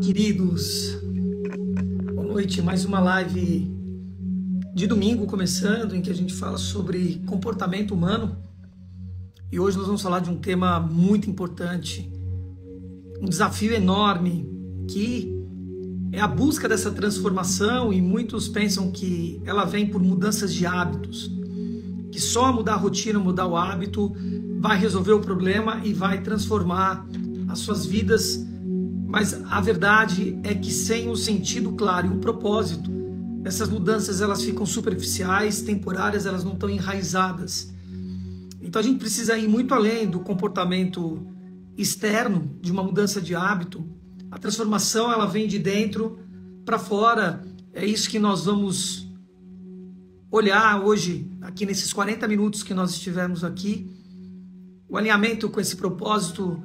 Queridos, boa noite. Mais uma live de domingo começando, em que a gente fala sobre comportamento humano. E hoje nós vamos falar de um tema muito importante, um desafio enorme, que é a busca dessa transformação. E muitos pensam que ela vem por mudanças de hábitos, que só mudar a rotina, mudar o hábito vai resolver o problema e vai transformar as suas vidas. Mas a verdade é que sem um sentido claro e um propósito, essas mudanças elas ficam superficiais, temporárias, elas não estão enraizadas. Então a gente precisa ir muito além do comportamento externo, de uma mudança de hábito. A transformação ela vem de dentro para fora. É isso que nós vamos olhar hoje, aqui nesses 40 minutos que nós estivemos aqui. O alinhamento com esse propósito,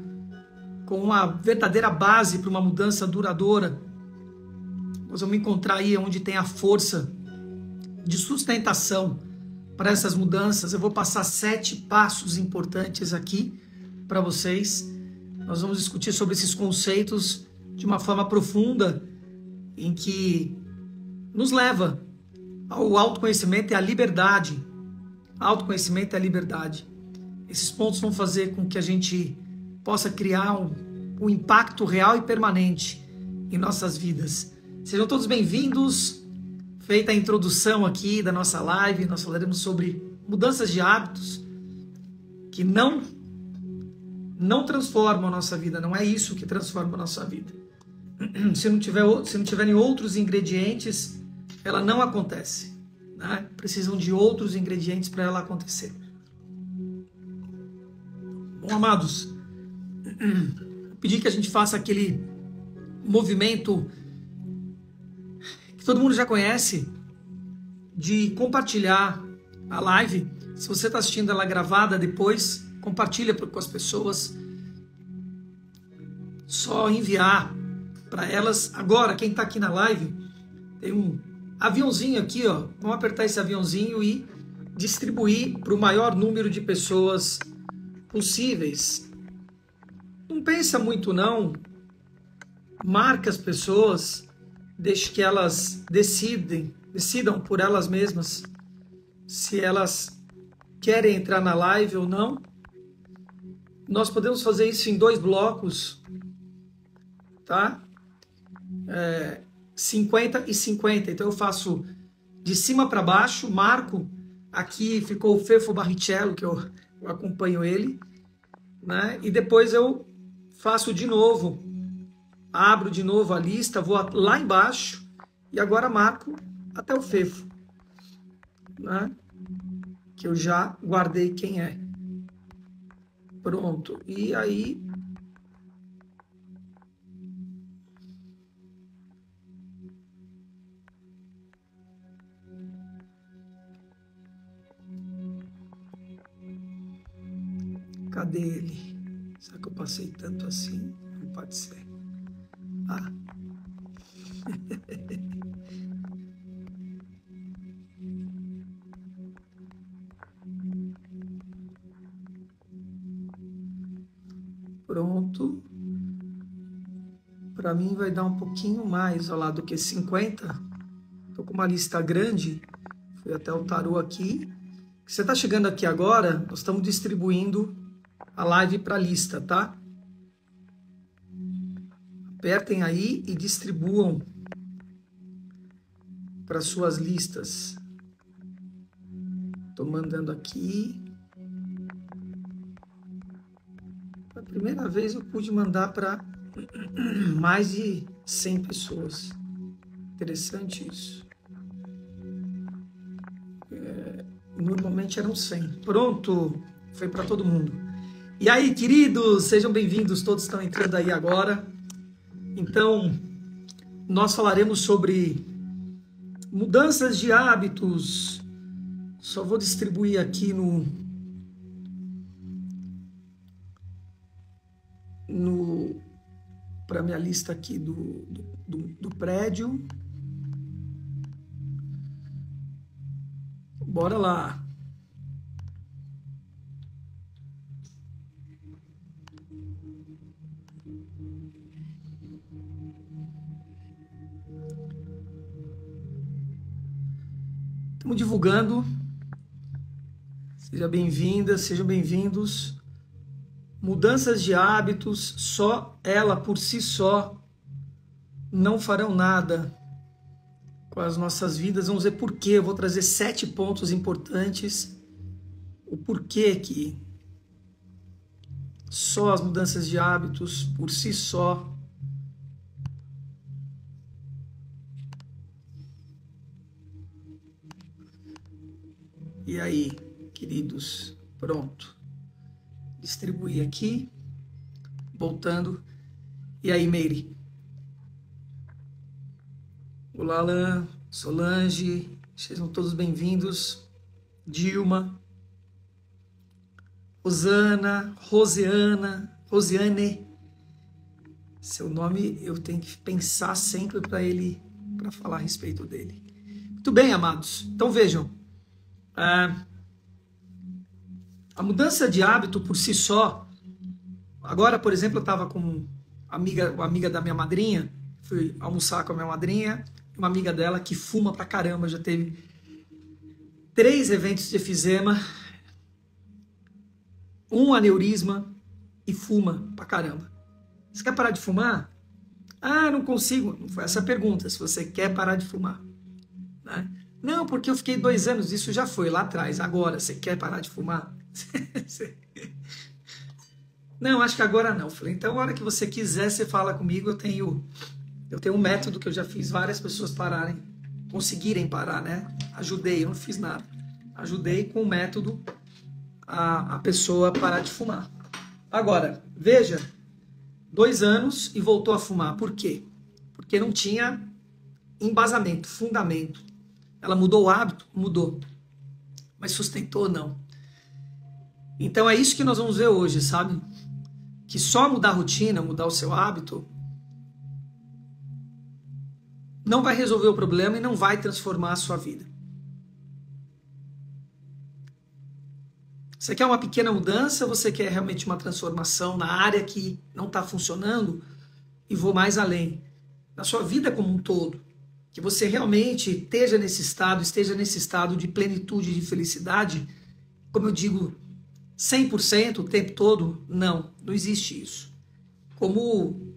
com uma verdadeira base para uma mudança duradoura. Nós vamos encontrar aí onde tem a força de sustentação para essas mudanças. Eu vou passar 7 passos importantes aqui para vocês. Nós vamos discutir sobre esses conceitos de uma forma profunda, em que nos leva ao autoconhecimento e à liberdade. Autoconhecimento e a liberdade. Esses pontos vão fazer com que a gente possa criar um impacto real e permanente em nossas vidas. Sejam todos bem-vindos. Feita a introdução aqui da nossa live, nós falaremos sobre mudanças de hábitos que não transformam a nossa vida. Não é isso que transforma a nossa vida. Se não tiverem outros ingredientes, ela não acontece, né? Precisam de outros ingredientes para ela acontecer. Bom, amados, pedir que a gente faça aquele movimento que todo mundo já conhece, de compartilhar a live. Se você está assistindo ela gravada depois, compartilha com as pessoas. Só enviar para elas. Agora, quem está aqui na live, tem um aviãozinho aqui, ó. Vamos apertar esse aviãozinho e distribuir para o maior número de pessoas possíveis. Não pensa muito não, marca as pessoas, deixe que elas decidam por elas mesmas se elas querem entrar na live ou não. Nós podemos fazer isso em 2 blocos, tá? 50 e 50, então eu faço de cima para baixo, marco, aqui ficou o Fefo Barrichello, que eu acompanho ele, né? E depois eu faço de novo, abro de novo a lista, vou lá embaixo e agora marco até o Fefo, né? Que eu já guardei quem é. Pronto. E aí cadê ele? Será que eu passei tanto assim? Não pode ser. Ah. Pronto. Para mim vai dar um pouquinho mais, ó lá, do que 50. Tô com uma lista grande. Fui até o tarô aqui. Você está chegando aqui agora, nós estamos distribuindo a live para a lista, tá? Apertem aí e distribuam para suas listas. Estou mandando aqui. Pela primeira vez eu pude mandar para mais de 100 pessoas. Interessante isso. Normalmente eram 100. Pronto, foi para todo mundo. E aí, queridos, sejam bem-vindos, todos estão entrando aí agora. Então, nós falaremos sobre mudanças de hábitos. Só vou distribuir aqui para minha lista aqui do prédio. Bora lá. Vamos divulgando. Seja bem-vinda, sejam bem-vindos. Mudanças de hábitos, só ela por si só não farão nada com as nossas vidas. Vamos ver por quê. Eu vou trazer 7 pontos importantes. O porquê que só as mudanças de hábitos por si só E aí, queridos, pronto. Distribuir aqui, voltando. E aí, Meire? Olá, Alain, Solange, sejam todos bem-vindos. Dilma, Rosana, Rosiane. Seu nome eu tenho que pensar sempre para falar a respeito dele. Muito bem, amados. Então vejam. A mudança de hábito por si só. Agora, por exemplo, eu estava com uma amiga da minha madrinha, fui almoçar com a minha madrinha, uma amiga dela que fuma pra caramba, já teve 3 eventos de efizema, 1 aneurisma e fuma pra caramba. Você quer parar de fumar? Ah, não consigo. Não foi essa a pergunta, se você quer parar de fumar, né? Não, porque eu fiquei 2 anos, isso já foi lá atrás. Agora, você quer parar de fumar? Não, acho que agora não. Falei, então, a hora que você quiser, você fala comigo. Eu tenho um método que eu já fiz várias pessoas pararem, conseguirem parar, né? Ajudei, eu não fiz nada. Ajudei com o método a pessoa parar de fumar. Agora, veja, 2 anos e voltou a fumar. Por quê? Porque não tinha embasamento, fundamento. Ela mudou o hábito? Mudou. Mas sustentou? Não. Então é isso que nós vamos ver hoje, sabe? Que só mudar a rotina, mudar o seu hábito, não vai resolver o problema e não vai transformar a sua vida. Você quer uma pequena mudança ou você quer realmente uma transformação na área que não está funcionando? E vou mais além. Na sua vida como um todo. Que você realmente esteja nesse estado de plenitude, de felicidade, como eu digo, 100% o tempo todo? Não existe isso. Como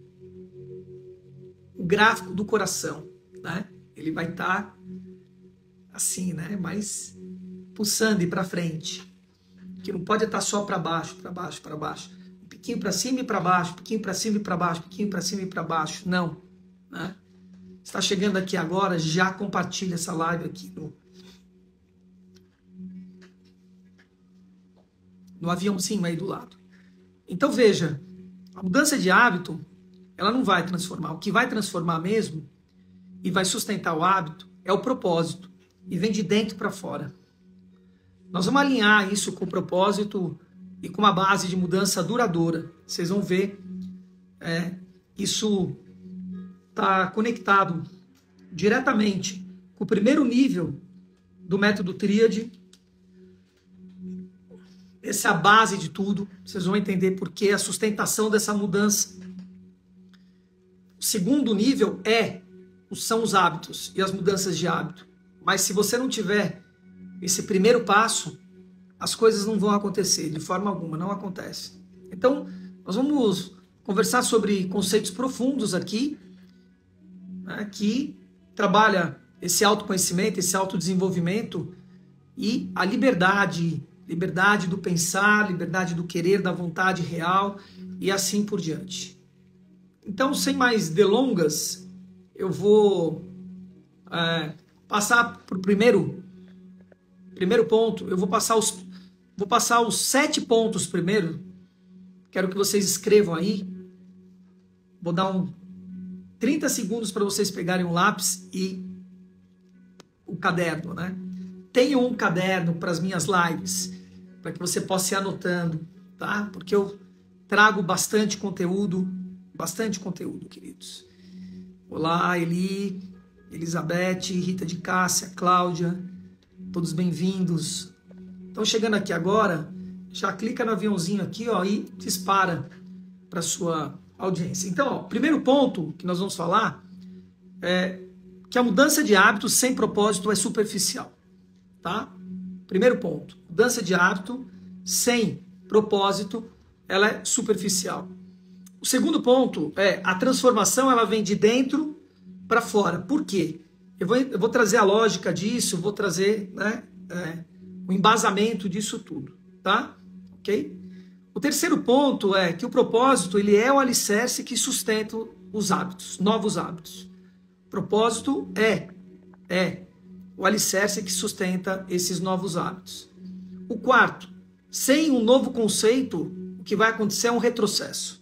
o gráfico do coração, né? Ele vai estar assim, né? Mas pulsando e para frente. Que não pode estar só para baixo, para baixo, para baixo. Um pouquinho para cima e para baixo, um pouquinho para cima e para baixo, um pouquinho para cima e para baixo. Não, né? Está chegando aqui agora, já compartilha essa live aqui no aviãozinho aí do lado. Então veja, a mudança de hábito, ela não vai transformar. O que vai transformar mesmo e vai sustentar o hábito é o propósito. E vem de dentro para fora. Nós vamos alinhar isso com o propósito e com uma base de mudança duradoura. Vocês vão ver, isso está conectado diretamente com o primeiro nível do método Tríade. Essa é a base de tudo. Vocês vão entender por que a sustentação dessa mudança. O segundo nível são os hábitos e as mudanças de hábito. Mas se você não tiver esse primeiro passo, as coisas não vão acontecer de forma alguma, não acontece. Então, nós vamos conversar sobre conceitos profundos aqui, né, que trabalha esse autoconhecimento, esse autodesenvolvimento e a liberdade do pensar, liberdade do querer, da vontade real e assim por diante. Então, sem mais delongas, eu vou passar para o primeiro ponto. Eu vou passar os 7 pontos primeiro. Quero que vocês escrevam aí. Vou dar 30 segundos para vocês pegarem um lápis e o caderno, né? Tenho um caderno para as minhas lives, para que você possa ir anotando, tá? Porque eu trago bastante conteúdo, queridos. Olá, Eli, Elizabeth, Rita de Cássia, Cláudia, todos bem-vindos. Então, chegando aqui agora, já clica no aviãozinho aqui, ó, e dispara para sua audiência. Então, ó, primeiro ponto que nós vamos falar é que a mudança de hábitos sem propósito é superficial. tá? Primeiro ponto, mudança de hábito sem propósito, ela é superficial. O segundo ponto é a transformação, ela vem de dentro para fora. Por quê? Eu vou trazer a lógica disso, vou trazer, né, o embasamento disso tudo, tá? Ok? O terceiro ponto é que o propósito, ele é o alicerce que sustenta os hábitos, novos hábitos. O propósito é o alicerce que sustenta esses novos hábitos. O quarto, sem um novo conceito, o que vai acontecer é um retrocesso.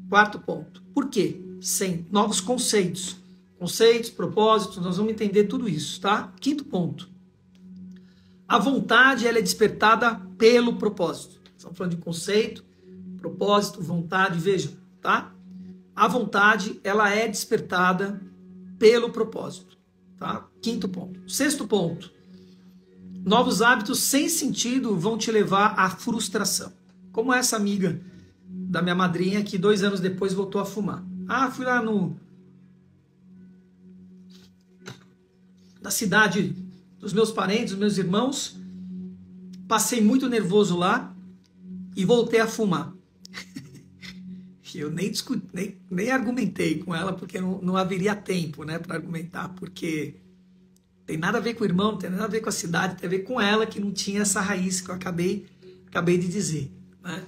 Quarto ponto. Por quê? Sem novos conceitos. Conceitos, propósitos, nós vamos entender tudo isso, tá? Quinto ponto. A vontade, ela é despertada pelo propósito. Estamos falando de conceito, propósito, vontade, vejam, tá? A vontade, ela é despertada pelo propósito, tá? Quinto ponto. Sexto ponto. Novos hábitos sem sentido vão te levar à frustração. Como essa amiga da minha madrinha que 2 anos depois voltou a fumar. Ah, fui lá na cidade dos meus parentes, dos meus irmãos, passei muito nervoso lá e voltei a fumar. Eu nem argumentei com ela, porque não haveria tempo, né, para argumentar, porque tem nada a ver com o irmão, não tem nada a ver com a cidade, tem a ver com ela, que não tinha essa raiz que eu acabei de dizer, né?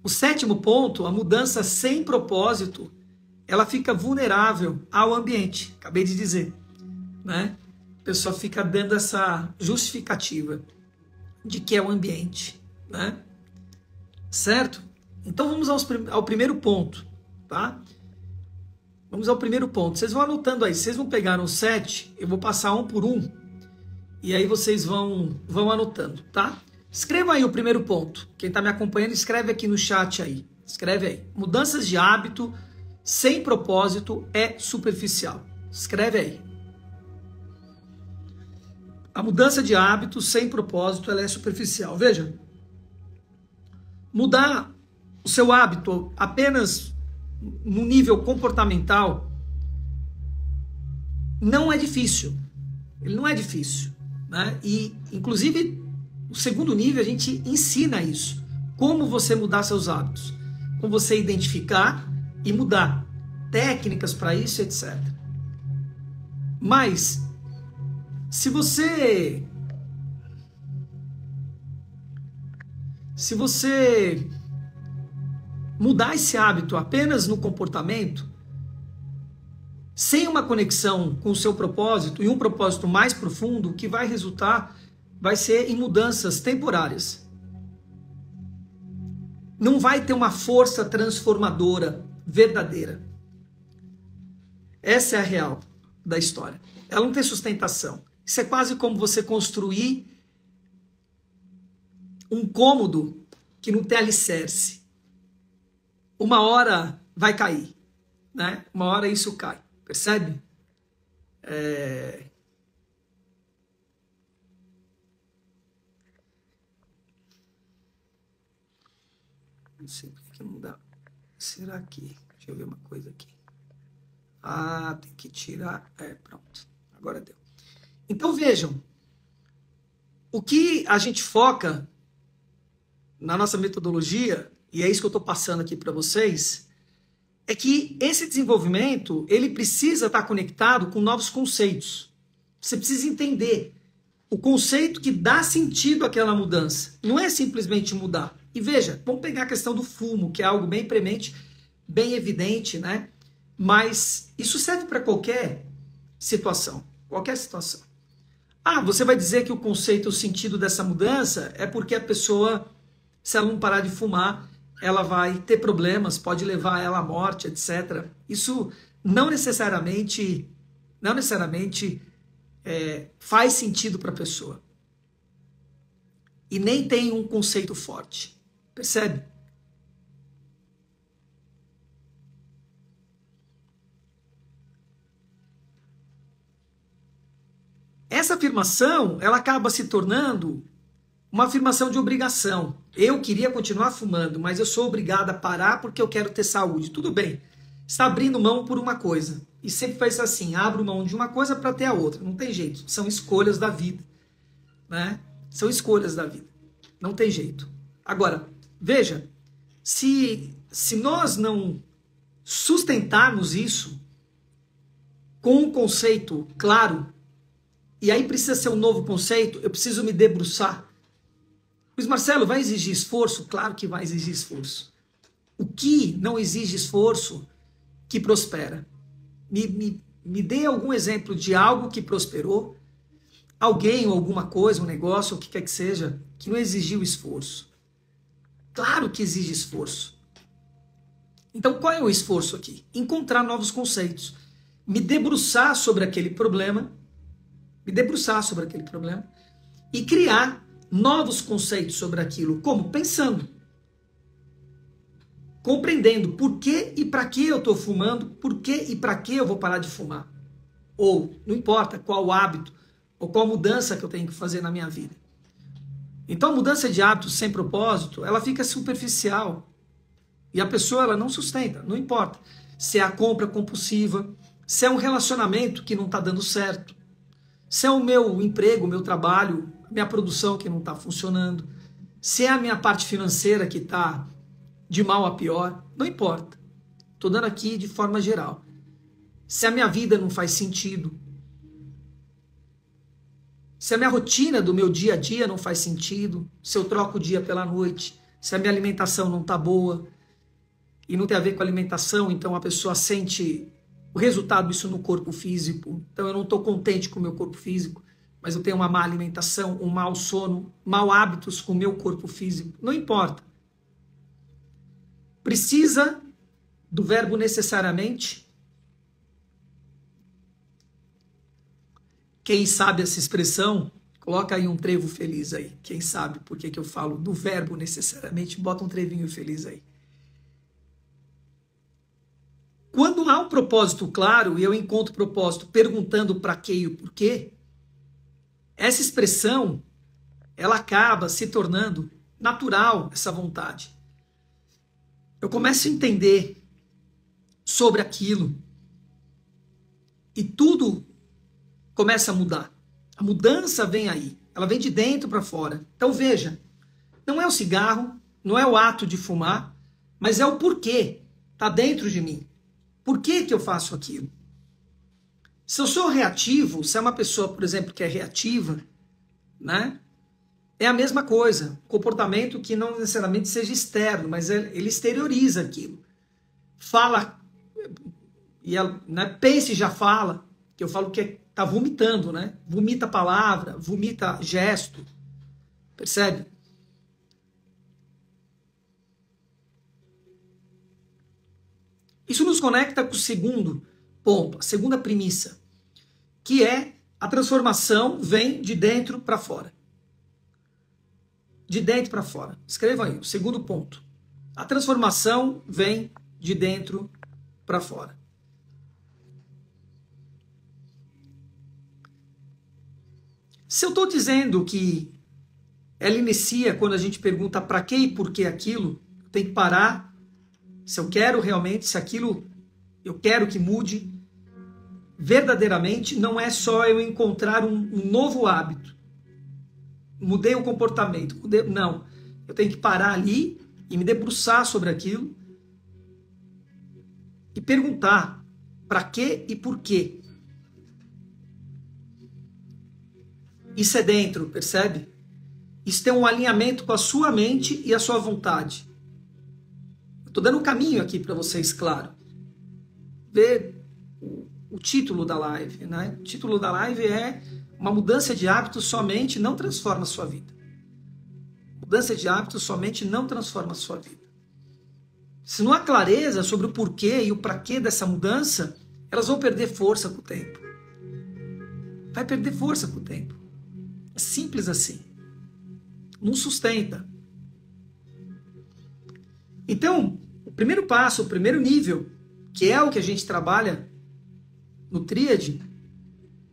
O sétimo ponto, a mudança sem propósito, ela fica vulnerável ao ambiente, acabei de dizer, né? A pessoa fica dando essa justificativa de que é o ambiente, né? Certo? Então vamos ao primeiro ponto, tá? Vamos ao primeiro ponto. Vocês vão anotando aí, vocês vão pegar os 7, eu vou passar um por um, e aí vocês vão anotando, tá? Escreva aí o primeiro ponto. Quem está me acompanhando, escreve aqui no chat aí. Escreve aí. Mudanças de hábito sem propósito é superficial. Escreve aí. A mudança de hábito sem propósito, ela é superficial. Veja. Mudar o seu hábito apenas no nível comportamental não é difícil. Ele não é difícil, né? E, inclusive, o segundo nível, a gente ensina isso. Como você mudar seus hábitos. Como você identificar e mudar. Técnicas para isso, etc. Mas, se você mudar esse hábito apenas no comportamento, sem uma conexão com o seu propósito e um propósito mais profundo, o que vai resultar vai ser em mudanças temporárias. Não vai ter uma força transformadora verdadeira. Essa é a real da história. Ela não tem sustentação. Isso é quase como você construir um cômodo que não tem alicerce. Uma hora vai cair, né? Uma hora isso cai. Percebe? Não sei por que não dá. Será que... Deixa eu ver uma coisa aqui. Ah, tem que tirar... pronto. Agora deu. Então vejam. O que a gente foca na nossa metodologia, e é isso que eu estou passando aqui para vocês, é que esse desenvolvimento, ele precisa estar conectado com novos conceitos. Você precisa entender o conceito que dá sentido àquela mudança. Não é simplesmente mudar. E veja, vamos pegar a questão do fumo, que é algo bem premente, bem evidente, né? Mas isso serve para qualquer situação. Qualquer situação. Ah, você vai dizer que o conceito, o sentido dessa mudança é porque a pessoa, se ela não parar de fumar, ela vai ter problemas, pode levar ela à morte, etc. Isso não necessariamente faz sentido para a pessoa. E nem tem um conceito forte. Percebe? Essa afirmação, ela acaba se tornando uma afirmação de obrigação. Eu queria continuar fumando, mas eu sou obrigado a parar porque eu quero ter saúde. Tudo bem. Está abrindo mão por uma coisa. E sempre faz assim, abro mão de uma coisa para ter a outra. Não tem jeito. São escolhas da vida. né? São escolhas da vida. Não tem jeito. Agora, veja, se nós não sustentarmos isso com um conceito claro, e aí precisa ser um novo conceito, eu preciso me debruçar. Luiz Marcelo, vai exigir esforço? Claro que vai exigir esforço. O que não exige esforço que prospera? Me dê algum exemplo de algo que prosperou, alguém ou alguma coisa, um negócio, o que quer que seja, que não exigiu esforço. Claro que exige esforço. Então, qual é o esforço aqui? Encontrar novos conceitos. Me debruçar sobre aquele problema, e criar novos conceitos sobre aquilo. Como? Pensando. Compreendendo por que e para que eu estou fumando, por que e para que eu vou parar de fumar. Ou, não importa qual hábito, ou qual mudança que eu tenho que fazer na minha vida. Então, a mudança de hábitos sem propósito, ela fica superficial. E a pessoa, ela não sustenta, não importa. Se é a compra compulsiva, se é um relacionamento que não está dando certo, se é o meu emprego, o meu trabalho, a minha produção que não está funcionando, se é a minha parte financeira que está de mal a pior, não importa. Estou dando aqui de forma geral. Se a minha vida não faz sentido, se a minha rotina do meu dia a dia não faz sentido, se eu troco o dia pela noite, se a minha alimentação não está boa, e não tem a ver com alimentação, então a pessoa sente o resultado disso no corpo físico. Então eu não estou contente com o meu corpo físico, mas eu tenho uma má alimentação, um mau sono, mau hábitos com o meu corpo físico. Não importa. Precisa do verbo necessariamente. Quem sabe essa expressão, coloca aí um trevo feliz aí. Quem sabe por que eu falo do verbo necessariamente, bota um trevinho feliz aí. Quando há um propósito claro, e eu encontro propósito perguntando para quê e o porquê, essa expressão, ela acaba se tornando natural, essa vontade. Eu começo a entender sobre aquilo e tudo começa a mudar. A mudança vem aí, ela vem de dentro para fora. Então veja, não é o cigarro, não é o ato de fumar, mas é o porquê, está dentro de mim. Por que eu faço aquilo? Se eu sou reativo, se é uma pessoa, por exemplo, que é reativa, né? É a mesma coisa. Comportamento que não necessariamente seja externo, mas ele exterioriza aquilo. Fala, e ela, né, pense e já fala, que eu falo que está vomitando, né? Vomita palavra, vomita gesto. Percebe? Isso nos conecta com o segundo ponto, a segunda premissa, que é a transformação vem de dentro para fora. De dentro para fora. Escrevam aí, o segundo ponto. A transformação vem de dentro para fora. Se eu estou dizendo que ela inicia quando a gente pergunta para que e por que aquilo, tem que parar. Se eu quero realmente, se aquilo eu quero que mude, verdadeiramente não é só eu encontrar um novo hábito. Mudei o comportamento. Não. Eu tenho que parar ali e me debruçar sobre aquilo e perguntar para quê e por quê. Isso é dentro, percebe? Isso tem um alinhamento com a sua mente e a sua vontade. Estou dando um caminho aqui para vocês, claro. Vê o título da live, né? O título da live é uma mudança de hábitos somente não transforma a sua vida. Mudança de hábitos somente não transforma a sua vida. Se não há clareza sobre o porquê e o para quê dessa mudança, elas vão perder força com o tempo. Vai perder força com o tempo. É simples assim. Não sustenta. Então, o primeiro passo, o primeiro nível, que é o que a gente trabalha no Tríade,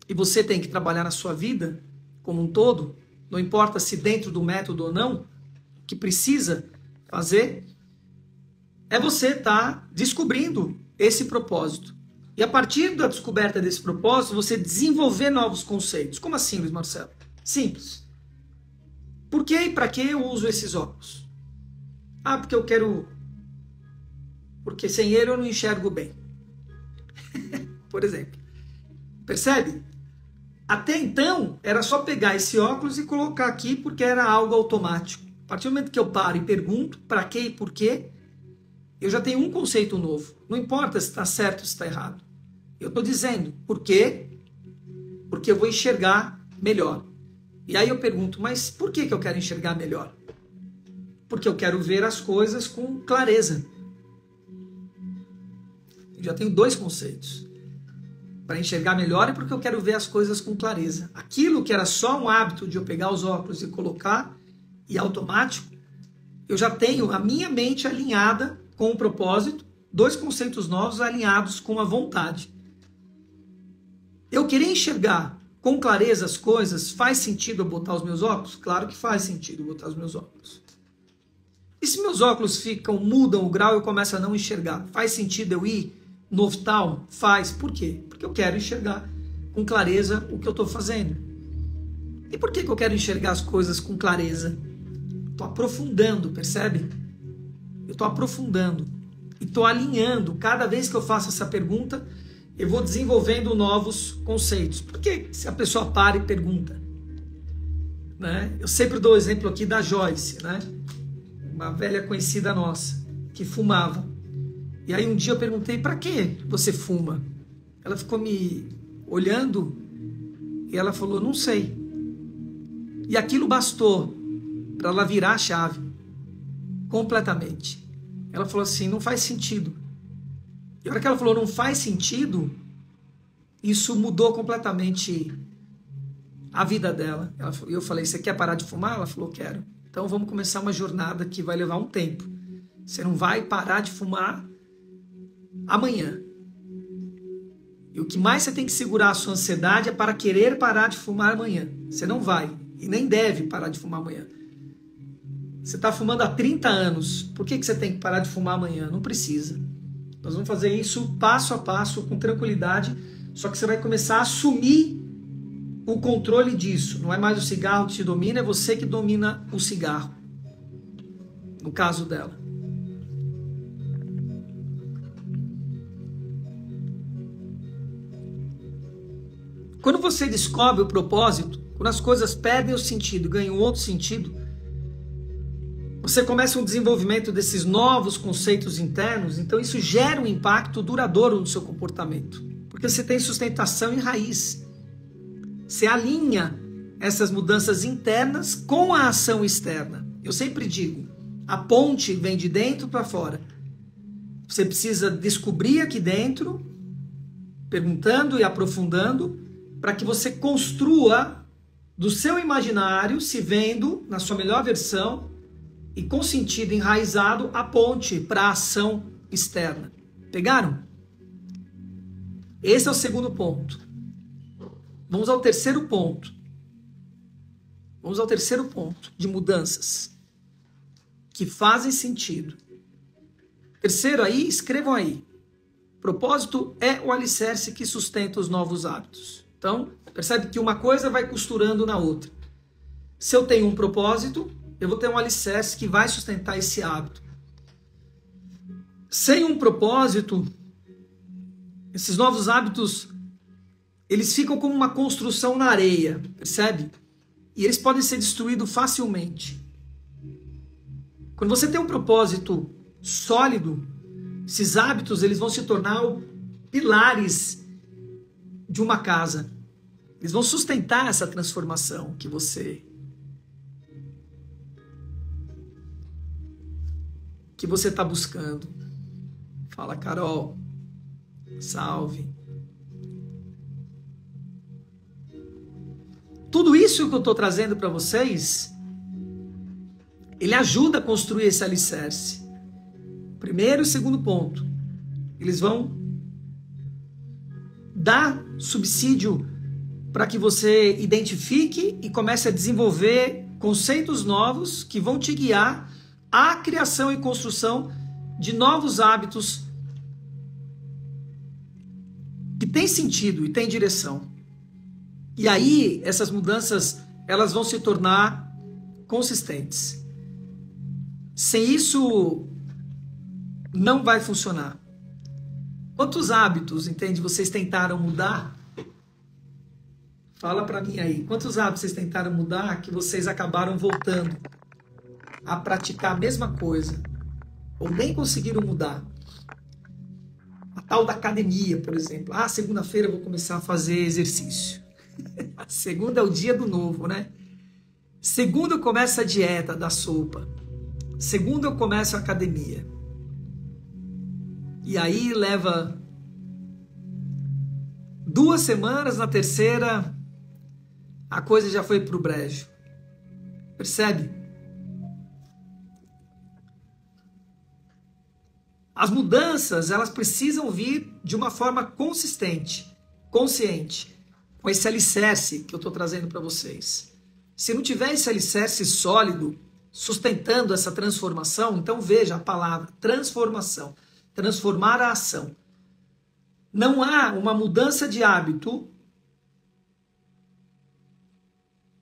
e você tem que trabalhar na sua vida como um todo, não importa se dentro do método ou não, o que precisa fazer é você estar descobrindo esse propósito. E a partir da descoberta desse propósito, você desenvolver novos conceitos. Como assim, Luiz Marcelo? Simples. Por que e para que eu uso esses óculos? Ah, porque eu quero... Porque sem ele eu não enxergo bem. Por exemplo. Percebe? Até então, era só pegar esse óculos e colocar aqui porque era algo automático. A partir do momento que eu paro e pergunto para que e por quê, eu já tenho um conceito novo. Não importa se está certo ou se está errado. Eu estou dizendo por quê? Porque eu vou enxergar melhor. E aí eu pergunto, mas por que eu quero enxergar melhor? Porque eu quero ver as coisas com clareza. Eu já tenho dois conceitos. Para enxergar melhor e porque eu quero ver as coisas com clareza. Aquilo que era só um hábito de eu pegar os óculos e colocar, e automático, eu já tenho a minha mente alinhada com o propósito, dois conceitos novos alinhados com a vontade. Eu querer enxergar com clareza as coisas, faz sentido eu botar os meus óculos? Claro que faz sentido eu botar os meus óculos. E se meus óculos mudam o grau e eu começo a não enxergar, faz sentido eu ir no oftalmo? Faz. Por quê? Porque eu quero enxergar com clareza o que eu estou fazendo. E por que eu quero enxergar as coisas com clareza? Estou aprofundando, percebe? Eu estou aprofundando e estou alinhando. Cada vez que eu faço essa pergunta, eu vou desenvolvendo novos conceitos. Por que se a pessoa para e pergunta? Né? Eu sempre dou o exemplo aqui da Joyce, né? Uma velha conhecida nossa, que fumava. E aí um dia eu perguntei, para que você fuma? Ela ficou me olhando e ela falou, não sei. E aquilo bastou para ela virar a chave completamente. Ela falou assim, não faz sentido. E a hora que ela falou, não faz sentido, isso mudou completamente a vida dela. Eu falei, você quer parar de fumar? Ela falou, quero. Então vamos começar uma jornada que vai levar um tempo. Você não vai parar de fumar amanhã. E o que mais você tem que segurar a sua ansiedade é para querer parar de fumar amanhã. Você não vai e nem deve parar de fumar amanhã. Você está fumando há 30 anos. Por que você tem que parar de fumar amanhã? Não precisa. Nós vamos fazer isso passo a passo, com tranquilidade. Só que você vai começar a assumir o controle disso. Não é mais o cigarro que te domina, é você que domina o cigarro. No caso dela. Quando você descobre o propósito, quando as coisas perdem o sentido, ganham outro sentido, você começa um desenvolvimento desses novos conceitos internos, então isso gera um impacto duradouro no seu comportamento, porque você tem sustentação em raiz. Você alinha essas mudanças internas com a ação externa. Eu sempre digo, a ponte vem de dentro para fora. Você precisa descobrir aqui dentro, perguntando e aprofundando, para que você construa do seu imaginário, se vendo na sua melhor versão, e com sentido enraizado, a ponte para a ação externa. Pegaram? Esse é o segundo ponto. Vamos ao terceiro ponto. Vamos ao terceiro ponto de mudanças que fazem sentido. Terceiro aí, escrevam aí. Propósito é o alicerce que sustenta os novos hábitos. Então, percebe que uma coisa vai costurando na outra. Se eu tenho um propósito, eu vou ter um alicerce que vai sustentar esse hábito. Sem um propósito, esses novos hábitos, eles ficam como uma construção na areia, percebe? E eles podem ser destruídos facilmente. Quando você tem um propósito sólido, esses hábitos eles vão se tornar pilares de uma casa. Eles vão sustentar essa transformação que você está buscando. Fala, Carol. Salve. Tudo isso que eu estou trazendo para vocês, ele ajuda a construir esse alicerce. Primeiro e segundo ponto. Eles vão dar subsídio para que você identifique e comece a desenvolver conceitos novos que vão te guiar à criação e construção de novos hábitos que tem sentido e tem direção. E aí, essas mudanças, elas vão se tornar consistentes. Sem isso, não vai funcionar. Quantos hábitos, entende, vocês tentaram mudar? Fala para mim aí. Quantos hábitos vocês tentaram mudar que vocês acabaram voltando a praticar a mesma coisa? Ou nem conseguiram mudar? A tal da academia, por exemplo. Ah, segunda-feira eu vou começar a fazer exercício. Segunda é o dia do novo, né? Segunda eu começo a dieta da sopa. Segunda eu começo a academia. E aí leva 2 semanas, na terceira a coisa já foi pro brejo. Percebe? As mudanças, elas precisam vir de uma forma consistente, consciente, com esse alicerce que eu estou trazendo para vocês. Se não tiver esse alicerce sólido, sustentando essa transformação, então veja a palavra transformação, transformar a ação. Não há uma mudança de hábito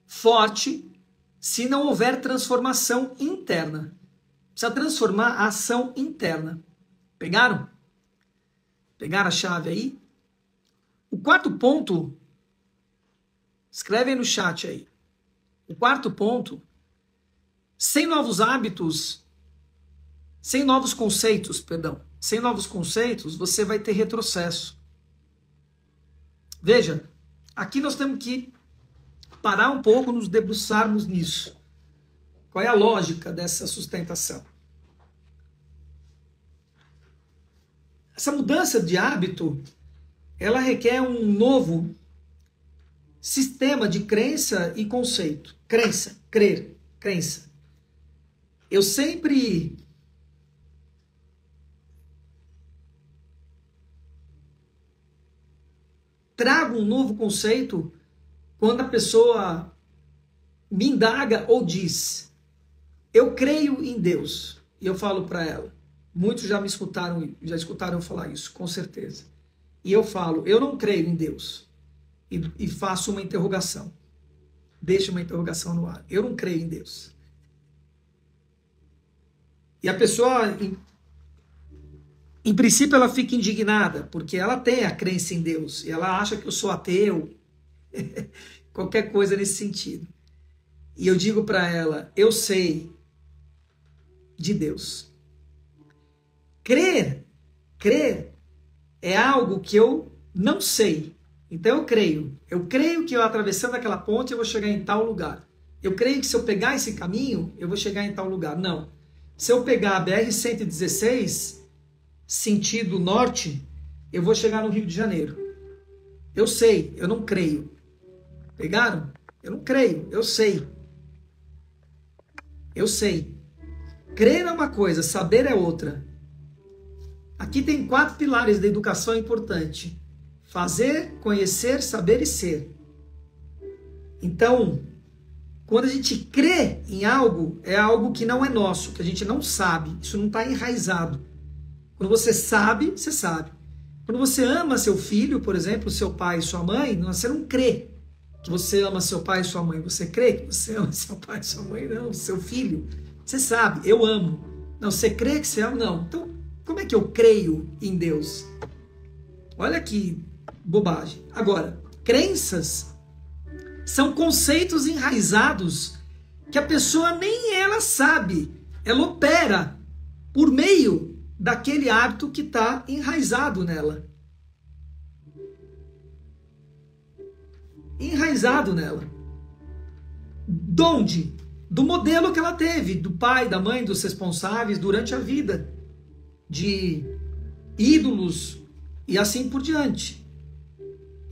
forte se não houver transformação interna. Precisa transformar a ação interna. Pegaram? Pegaram a chave aí? O quarto ponto, escreve aí no chat aí. O quarto ponto, sem novos hábitos, sem novos conceitos, você vai ter retrocesso. Veja, aqui nós temos que parar um pouco, nos debruçarmos nisso. Qual é a lógica dessa sustentação? Essa mudança de hábito, ela requer um novo sistema de crença e conceito. Crença, crer, crença. Eu sempre trago um novo conceito quando a pessoa me indaga ou diz: eu creio em Deus. E eu falo para ela, muitos já escutaram eu falar isso, com certeza. E eu falo, eu não creio em Deus. E faço uma interrogação. Deixo uma interrogação no ar. Eu não creio em Deus. E a pessoa, em princípio, ela fica indignada, porque ela tem a crença em Deus. E ela acha que eu sou ateu. Qualquer coisa nesse sentido. E eu digo para ela, eu sei de Deus. Crer é algo que eu não sei. Então eu creio. Eu creio que eu atravessando aquela ponte eu vou chegar em tal lugar. Eu creio que se eu pegar esse caminho, eu vou chegar em tal lugar. Não. Se eu pegar a BR-116, sentido norte, eu vou chegar no Rio de Janeiro. Eu sei, eu não creio. Pegaram? Eu não creio, eu sei. Eu sei. Crer é uma coisa, saber é outra. Aqui tem 4 pilares da educação importante. Fazer, conhecer, saber e ser. Então, quando a gente crê em algo, é algo que não é nosso, que a gente não sabe. Isso não está enraizado. Quando você sabe, você sabe. Quando você ama seu filho, por exemplo, seu pai e sua mãe, você não crê que você ama seu pai e sua mãe. Você crê que você ama seu pai e sua mãe? Não, seu filho. Você sabe, eu amo. Não, você crê que você ama? Não. Então, como é que eu creio em Deus? Olha que bobagem. Agora, crenças são conceitos enraizados que a pessoa nem ela sabe. Ela opera por meio daquele hábito que está enraizado nela. Enraizado nela. De onde? Do modelo que ela teve, do pai, da mãe, dos responsáveis durante a vida, de ídolos e assim por diante.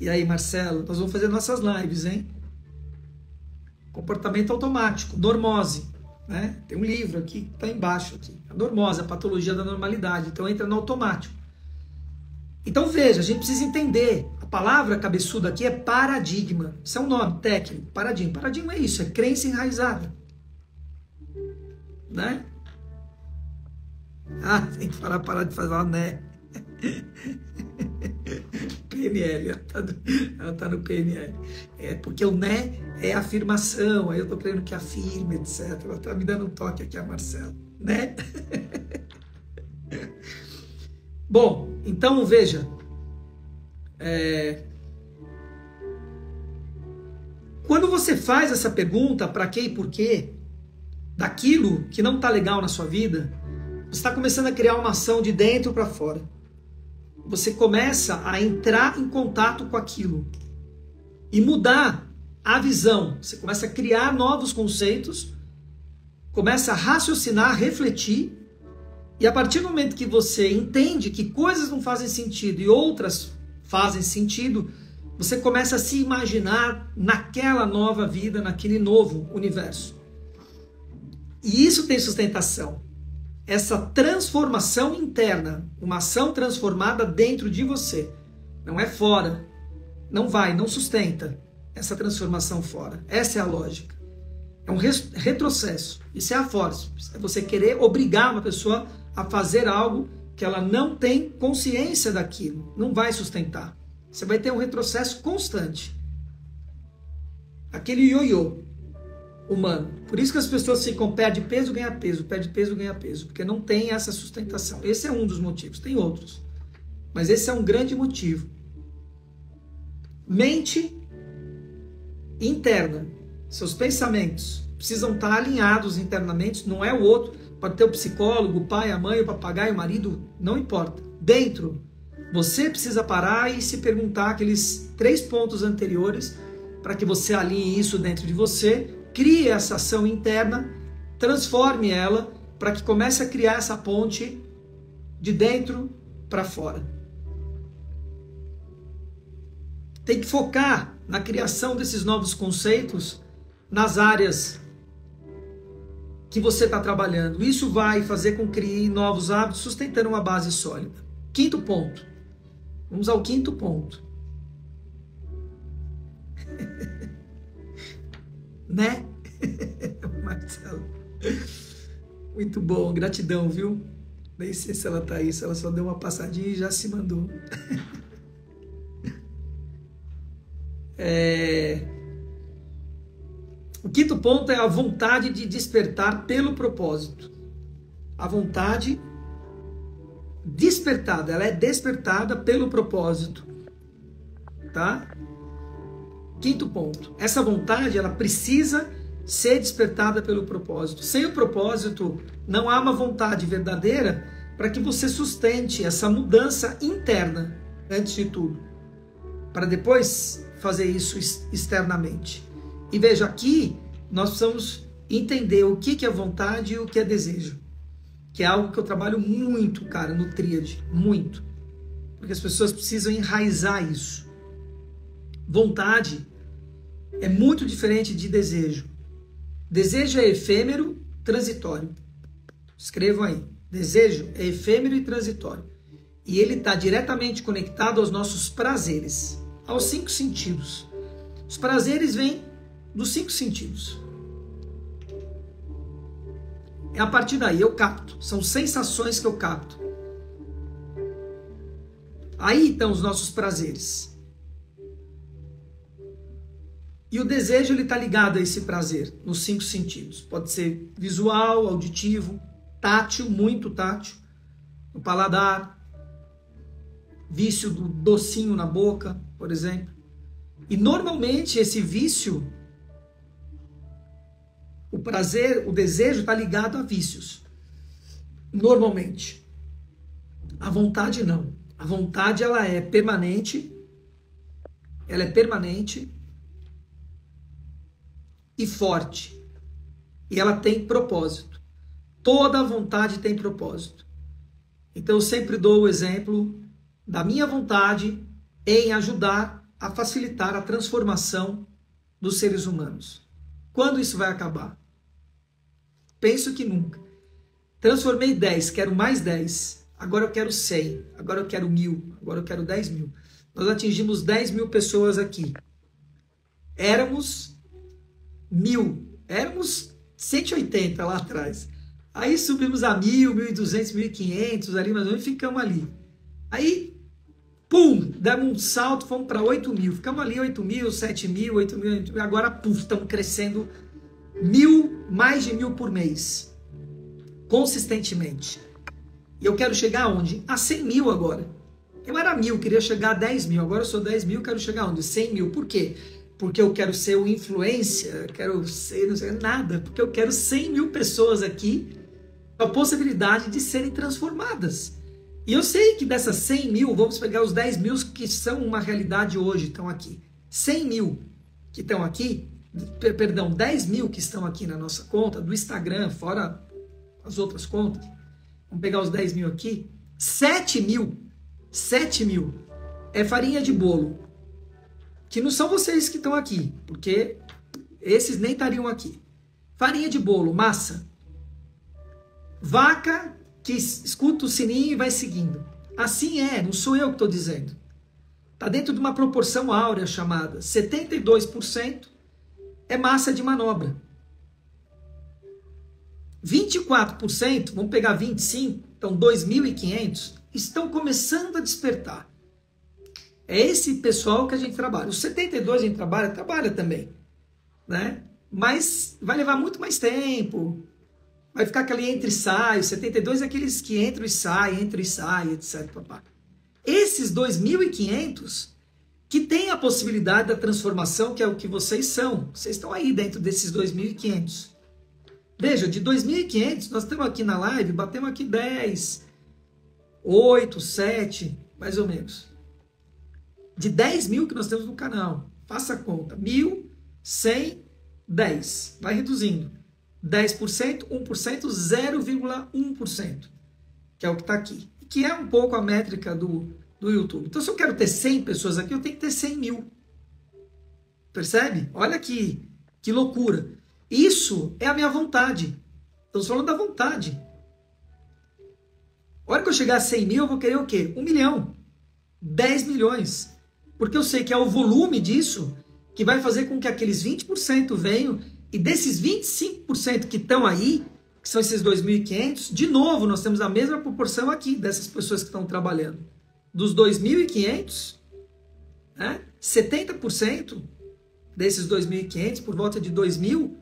E aí, Marcelo, nós vamos fazer nossas lives, hein? Comportamento automático, normose, né? Tem um livro aqui que está embaixo aqui, a normose, a patologia da normalidade. Então entra no automático. Então veja, a gente precisa entender. A palavra cabeçuda aqui é paradigma. Isso é um nome técnico, paradigma. Paradigma é isso, é crença enraizada, né? Ah, tem que parar de falar, né? PNL, ela tá no PNL. É porque o né é afirmação, aí eu tô querendo que afirme, etc. Ela tá me dando um toque aqui, a Marcela, né? Bom, então veja, quando você faz essa pergunta, para quê e por quê, daquilo que não tá legal na sua vida, você está começando a criar uma ação de dentro para fora. Você começa a entrar em contato com aquilo e mudar a visão. Você começa a criar novos conceitos, começa a raciocinar, refletir, e a partir do momento que você entende que coisas não fazem sentido e outras fazem sentido, você começa a se imaginar naquela nova vida, naquele novo universo. E isso tem sustentação. Essa transformação interna, uma ação transformada dentro de você, não é fora, não sustenta essa transformação fora. Essa é a lógica. É um retrocesso. Isso é a força. É você querer obrigar uma pessoa a fazer algo que ela não tem consciência daquilo. Não vai sustentar. Você vai ter um retrocesso constante. Aquele ioiô humano. Por isso que as pessoas ficam perde peso, ganha peso, perde peso, ganha peso, porque não tem essa sustentação. Esse é um dos motivos, tem outros, mas esse é um grande motivo. Mente interna, seus pensamentos precisam estar alinhados internamente, não é o outro, pode ter o psicólogo, o pai, a mãe, o papagaio, o marido, não importa. Dentro, você precisa parar e se perguntar aqueles 3 pontos anteriores para que você alinhe isso dentro de você. Crie essa ação interna, transforme ela para que comece a criar essa ponte de dentro para fora. Tem que focar na criação desses novos conceitos nas áreas que você está trabalhando. Isso vai fazer com que crie novos hábitos sustentando uma base sólida. 5º ponto. Vamos ao 5º ponto. Né? Marcelo. Muito bom, gratidão, viu? Nem sei se ela tá aí, se ela só deu uma passadinha e já se mandou. O 5º ponto é a vontade de despertar pelo propósito. A vontade despertada, ela é despertada pelo propósito. Tá? 5º ponto. Essa vontade, ela precisa ser despertada pelo propósito. Sem o propósito, não há uma vontade verdadeira para que você sustente essa mudança interna, antes de tudo, para depois fazer isso externamente. E veja, aqui nós precisamos entender o que é vontade e o que é desejo, que é algo que eu trabalho muito, cara, no Tríade, muito, porque as pessoas precisam enraizar isso. Vontade é muito diferente de desejo. Desejo é efêmero, transitório. Escrevam aí. Desejo é efêmero e transitório. E ele está diretamente conectado aos nossos prazeres, aos 5 sentidos. Os prazeres vêm dos 5 sentidos. É a partir daí eu capto. São sensações que eu capto. Aí estão os nossos prazeres. E o desejo ele está ligado a esse prazer, nos 5 sentidos. Pode ser visual, auditivo, tátil, muito tátil, no paladar, vício do docinho na boca, por exemplo. E normalmente esse vício, o prazer, o desejo está ligado a vícios. Normalmente. A vontade não. A vontade ela é permanente. Ela é permanente e forte. E ela tem propósito. Toda vontade tem propósito. Então eu sempre dou o exemplo da minha vontade em ajudar a facilitar a transformação dos seres humanos. Quando isso vai acabar? Penso que nunca. Transformei 10, quero mais 10. Agora eu quero 100. Agora eu quero 1000. Agora eu quero 10 mil. Nós atingimos 10 mil pessoas aqui. Éramos 1000. Éramos 180 lá atrás. Aí subimos a 1000, 1200, 1500 ali, mais ou menos, e ficamos ali. Aí, pum, demos um salto, fomos para 8 mil. Ficamos ali 8 mil, 7 mil, 8 mil. Agora, puf, estamos crescendo mais de 1.000 por mês. Consistentemente. E eu quero chegar aonde? A 100 mil agora. Eu era 1.000, queria chegar a 10 mil. Agora eu sou 10 mil, quero chegar aonde? 100 mil. Por quê? Porque eu quero ser o influencer, quero ser, não sei nada. Porque eu quero 100 mil pessoas aqui com a possibilidade de serem transformadas. E eu sei que dessas 100 mil, vamos pegar os 10 mil que são uma realidade hoje, estão aqui. 100 mil que estão aqui, perdão, 10 mil que estão aqui na nossa conta, do Instagram, fora as outras contas. Vamos pegar os 10 mil aqui. 7 mil é farinha de bolo. Que não são vocês que estão aqui, porque esses nem estariam aqui. Farinha de bolo, massa. Vaca que escuta o sininho e vai seguindo. Assim é, não sou eu que estou dizendo. Está dentro de uma proporção áurea chamada 72% é massa de manobra. 24%, vamos pegar 25%, então 2.500, estão começando a despertar. É esse pessoal que a gente trabalha. Os 72% a gente trabalha também, né? Mas vai levar muito mais tempo. Vai ficar aquele entra e sai. Os 72% é aqueles que entram e saem, etc. Papá. Esses 2.500 que têm a possibilidade da transformação, que é o que vocês são. Vocês estão aí dentro desses 2.500. Veja, de 2.500, nós estamos aqui na live, batemos aqui 10, 8, 7, mais ou menos. De 10 mil que nós temos no canal, faça a conta. 1.000, 100, 10. Vai reduzindo. 10%, 1%, 0,1%. Que é o que está aqui. Que é um pouco a métrica do YouTube. Então, se eu quero ter 100 pessoas aqui, eu tenho que ter 100 mil. Percebe? Olha que loucura. Isso é a minha vontade. Estamos falando da vontade. A hora que eu chegar a 100 mil, eu vou querer o quê? 1 milhão. 10 milhões. Porque eu sei que é o volume disso que vai fazer com que aqueles 20% venham. E desses 25% que estão aí, que são esses 2.500, de novo, nós temos a mesma proporção aqui dessas pessoas que estão trabalhando. Dos 2.500, né, 70% desses 2.500, por volta de 2.000,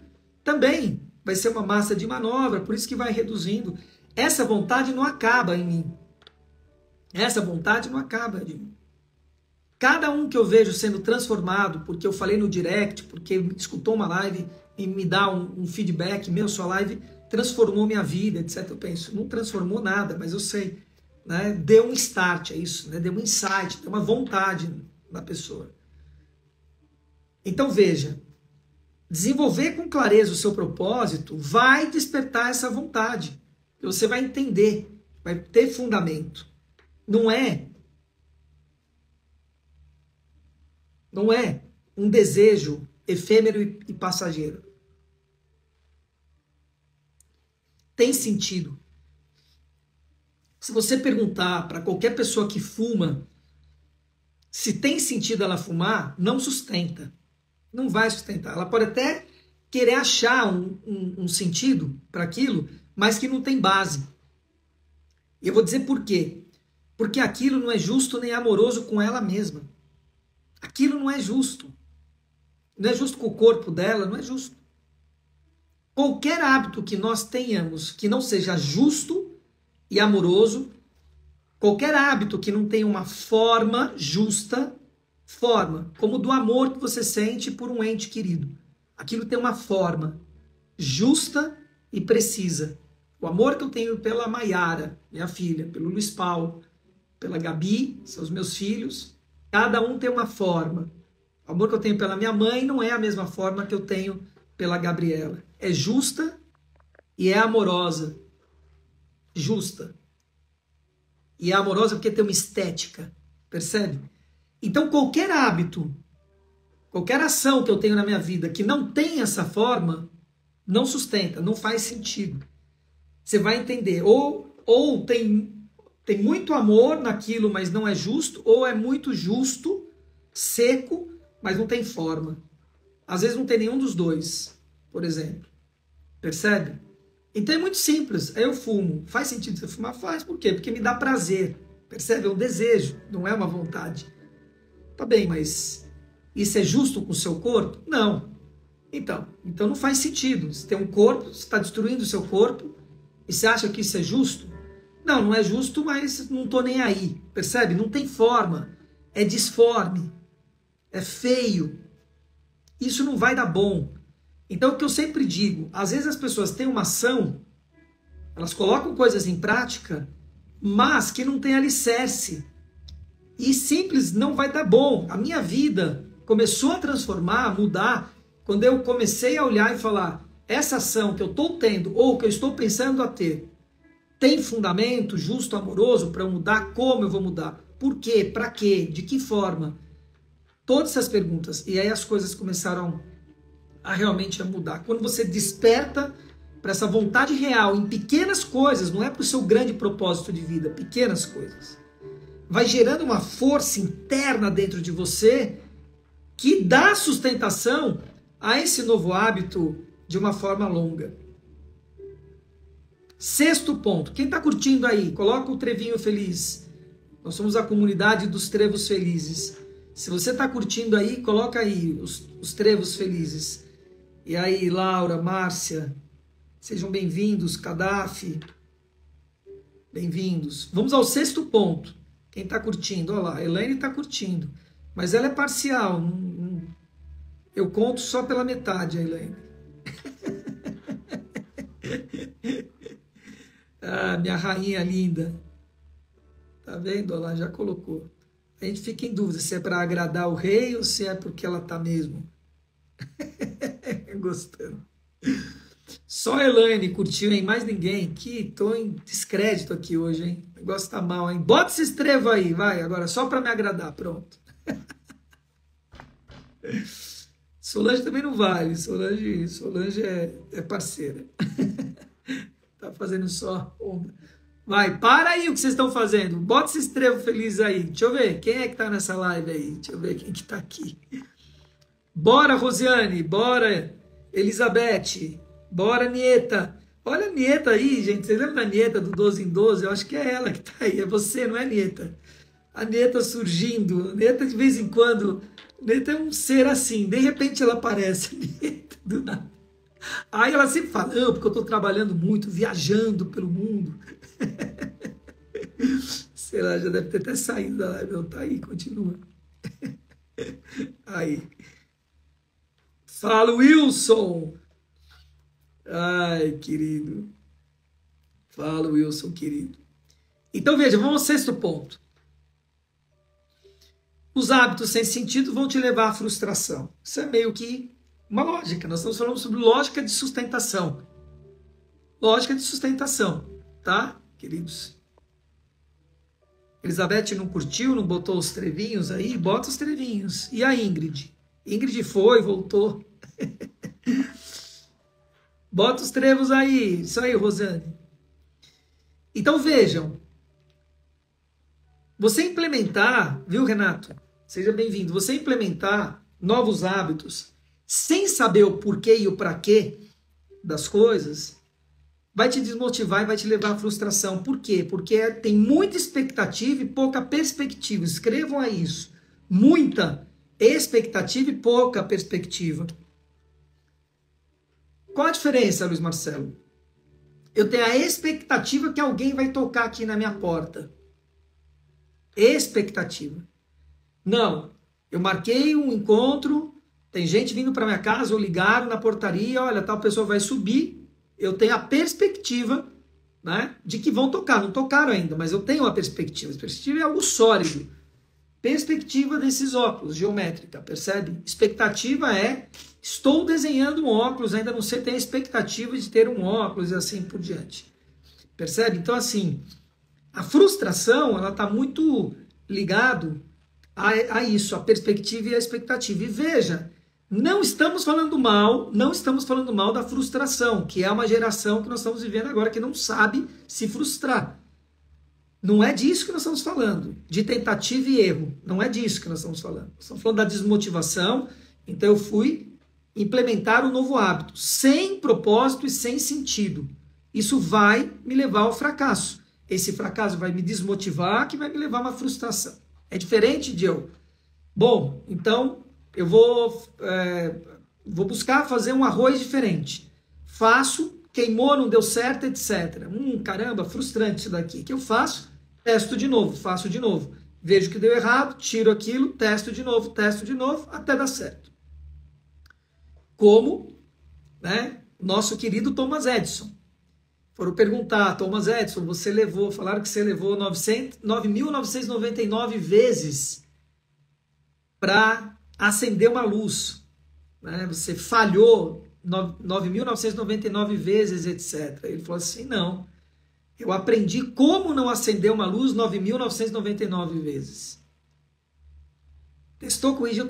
também vai ser uma massa de manobra, por isso que vai reduzindo. Essa vontade não acaba em mim. Essa vontade não acaba de mim. Cada um que eu vejo sendo transformado, porque eu falei no direct, porque escutou uma live e me dá um feedback, meu, sua live transformou minha vida, etc. Eu penso, não transformou nada, mas eu sei, né? Deu um start, é isso, né? Deu um insight, deu uma vontade na pessoa. Então veja, desenvolver com clareza o seu propósito vai despertar essa vontade. Você vai entender, vai ter fundamento. Não é um desejo efêmero e passageiro. Tem sentido. Se você perguntar para qualquer pessoa que fuma se tem sentido ela fumar, não sustenta. Não vai sustentar. Ela pode até querer achar um sentido para aquilo, mas que não tem base. E eu vou dizer por quê. Porque aquilo não é justo nem amoroso com ela mesma. Aquilo não é justo. Não é justo com o corpo dela, não é justo. Qualquer hábito que nós tenhamos que não seja justo e amoroso, qualquer hábito que não tenha uma forma justa, como do amor que você sente por um ente querido. Aquilo tem uma forma justa e precisa. O amor que eu tenho pela Maiara, minha filha, pelo Luiz Paulo, pela Gabi, são os meus filhos, cada um tem uma forma. O amor que eu tenho pela minha mãe não é a mesma forma que eu tenho pela Gabriela. É justa e é amorosa. Justa. E é amorosa porque tem uma estética. Percebe? Então qualquer hábito, qualquer ação que eu tenho na minha vida que não tem essa forma, não sustenta, não faz sentido. Você vai entender. Ou tem muito amor naquilo, mas não é justo, ou é muito justo, seco, mas não tem forma. Às vezes não tem nenhum dos dois, por exemplo. Percebe? Então é muito simples. Eu fumo. Faz sentido você fumar? Faz. Por quê? Porque me dá prazer. Percebe? É um desejo, não é uma vontade. Tá bem, mas isso é justo com o seu corpo? Não. Então não faz sentido. Você tem um corpo, você está destruindo o seu corpo e você acha que isso é justo? Não, não é justo, mas não estou nem aí. Percebe? Não tem forma. É disforme. É feio. Isso não vai dar bom. Então o que eu sempre digo, às vezes as pessoas têm uma ação, elas colocam coisas em prática, mas que não tem alicerce. E simples não vai dar bom. A minha vida começou a transformar, a mudar, quando eu comecei a olhar e falar, essa ação que eu estou tendo ou que eu estou pensando a ter, tem fundamento justo, amoroso para eu mudar? Como eu vou mudar? Por quê? Para quê? De que forma? Todas essas perguntas. E aí as coisas começaram a realmente mudar. Quando você desperta para essa vontade real em pequenas coisas, não é para o seu grande propósito de vida, pequenas coisas, vai gerando uma força interna dentro de você que dá sustentação a esse novo hábito de uma forma longa. Sexto ponto. Quem está curtindo aí, coloca o trevinho feliz. Nós somos a comunidade dos trevos felizes. Se você está curtindo aí, coloca aí os trevos felizes. E aí, Laura, Márcia, sejam bem-vindos. Gaddafi, bem-vindos. Vamos ao sexto ponto. Quem está curtindo? Olha lá, a Elaine está curtindo. Mas ela é parcial. Eu conto só pela metade, a Elaine. Ah, minha rainha linda. Tá vendo? Ela já colocou. A gente fica em dúvida se é para agradar o rei ou se é porque ela tá mesmo. Gostando. Só a Elaine curtiu, hein? Mais ninguém. Que tô em descrédito aqui hoje, hein? O negócio tá mal, hein? Bota esse estrevo aí, vai. Agora só para me agradar, pronto. Solange também não vale. Solange é parceira. Tá fazendo só onda. Vai, para aí o que vocês estão fazendo. Bota esse estrevo feliz aí. Deixa eu ver. Quem é que tá nessa live aí? Deixa eu ver quem que tá aqui. Bora, Rosiane. Bora, Elizabeth. Bora, Nieta. Olha a Nieta aí, gente. Vocês lembram da Nieta do 12 em 12? Eu acho que é ela que tá aí. É você, não é, Nieta? A Nieta surgindo. A Nieta, de vez em quando... A Nieta é um ser assim. De repente ela aparece. Nieta, do nada. Aí ela sempre fala, não, porque eu tô trabalhando muito, viajando pelo mundo. Sei lá, já deve ter até saído da live. Não, tá aí, continua. Aí. Fala, Wilson. Ai, querido. Fala, Wilson, querido. Então, veja, vamos ao sexto ponto. Os hábitos sem sentido vão te levar à frustração. Isso é meio que uma lógica. Nós estamos falando sobre lógica de sustentação. Lógica de sustentação, tá, queridos? Elizabeth não curtiu, não botou os trevinhos aí? Bota os trevinhos. E a Ingrid? Ingrid foi, voltou. Bota os trevos aí. Isso aí, Rosane. Então vejam. Você implementar, viu, Renato? Seja bem-vindo. Você implementar novos hábitos sem saber o porquê e o pra quê das coisas, vai te desmotivar e vai te levar à frustração. Por quê? Porque tem muita expectativa e pouca perspectiva. Escrevam aí isso. Muita expectativa e pouca perspectiva. Qual a diferença, Luiz Marcelo? Eu tenho a expectativa que alguém vai tocar aqui na minha porta. Expectativa. Não, eu marquei um encontro, tem gente vindo para minha casa, ou ligaram na portaria, olha, tal pessoa vai subir, eu tenho a perspectiva, né, de que vão tocar. Não tocaram ainda, mas eu tenho a perspectiva. A perspectiva é algo sólido. Perspectiva desses óculos, geométrica, percebe? Expectativa é, estou desenhando um óculos, ainda não sei, tenho a expectativa de ter um óculos e assim por diante. Percebe? Então, assim, a frustração, ela está muito ligado a isso, a perspectiva e a expectativa. E veja, não estamos falando mal da frustração, que é uma geração que nós estamos vivendo agora que não sabe se frustrar. Não é disso que nós estamos falando, de tentativa e erro. Não é disso que nós estamos falando. Nós estamos falando da desmotivação. Então eu fui implementar um novo hábito, sem propósito e sem sentido. Isso vai me levar ao fracasso. Esse fracasso vai me desmotivar, que vai me levar a uma frustração. É diferente de eu Bom, então eu vou buscar fazer um arroz diferente. Faço, queimou, não deu certo, etc. Caramba, frustrante isso daqui. O que eu faço? Testo de novo, faço de novo. Vejo que deu errado, tiro aquilo, testo de novo, até dar certo. Como, né, nosso querido Thomas Edison. Foram perguntar, Thomas Edison, falaram que você levou 9.999 vezes para acender uma luz, né? Você falhou 9.999 vezes, etc. Ele falou assim, não, eu aprendi como não acender uma luz 9.999 vezes. Testou, corrigiu,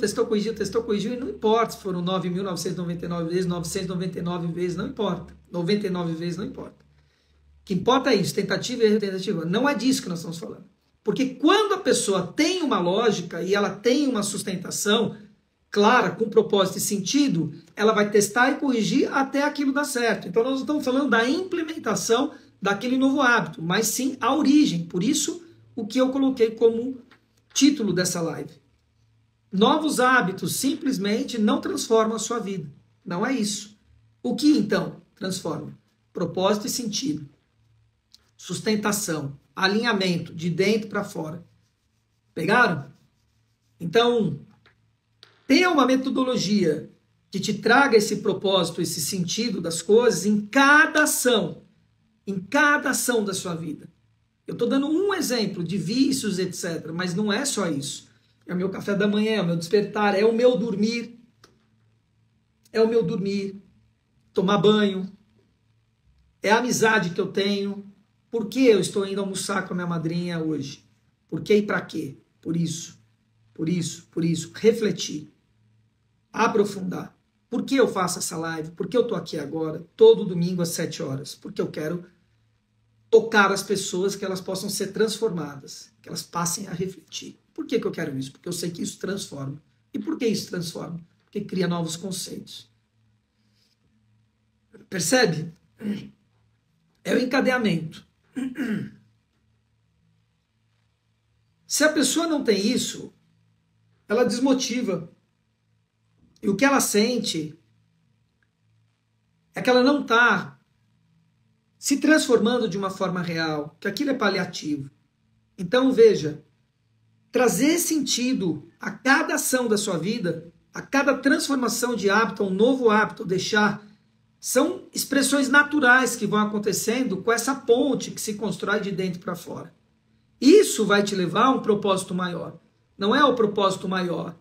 e não importa se foram 9.999 vezes, 999 vezes, não importa. 99 vezes, não importa. O que importa é isso, tentativa e erro, tentativa. Não é disso que nós estamos falando. Porque quando a pessoa tem uma lógica e ela tem uma sustentação clara, com propósito e sentido, ela vai testar e corrigir até aquilo dar certo. Então nós não estamos falando da implementação daquele novo hábito, mas sim a origem. Por isso, o que eu coloquei como título dessa live. Novos hábitos simplesmente não transformam a sua vida. Não é isso. O que então transforma? Propósito e sentido. Sustentação. Alinhamento de dentro para fora. Pegaram? Então, tenha uma metodologia que te traga esse propósito, esse sentido das coisas em cada ação da sua vida. Eu estou dando um exemplo de vícios, etc., mas não é só isso. É o meu café da manhã, é o meu despertar, é o meu dormir. Tomar banho. É a amizade que eu tenho. Por que eu estou indo almoçar com a minha madrinha hoje? Por que e para quê? Por isso. Refletir. Aprofundar. Por que eu faço essa live? Por que eu estou aqui agora, todo domingo às 7 horas? Porque eu quero tocar as pessoas, que elas possam ser transformadas, que elas passem a refletir. Por que eu quero isso? Porque eu sei que isso transforma. E por que isso transforma? Porque cria novos conceitos. Percebe? É o encadeamento. Se a pessoa não tem isso, ela desmotiva. E o que ela sente é que ela não está se transformando de uma forma real, que aquilo é paliativo. Então, veja, trazer sentido a cada ação da sua vida, a cada transformação de hábito, um novo hábito, deixar, são expressões naturais que vão acontecendo com essa ponte que se constrói de dentro para fora. Isso vai te levar a um propósito maior. Não é o propósito maior.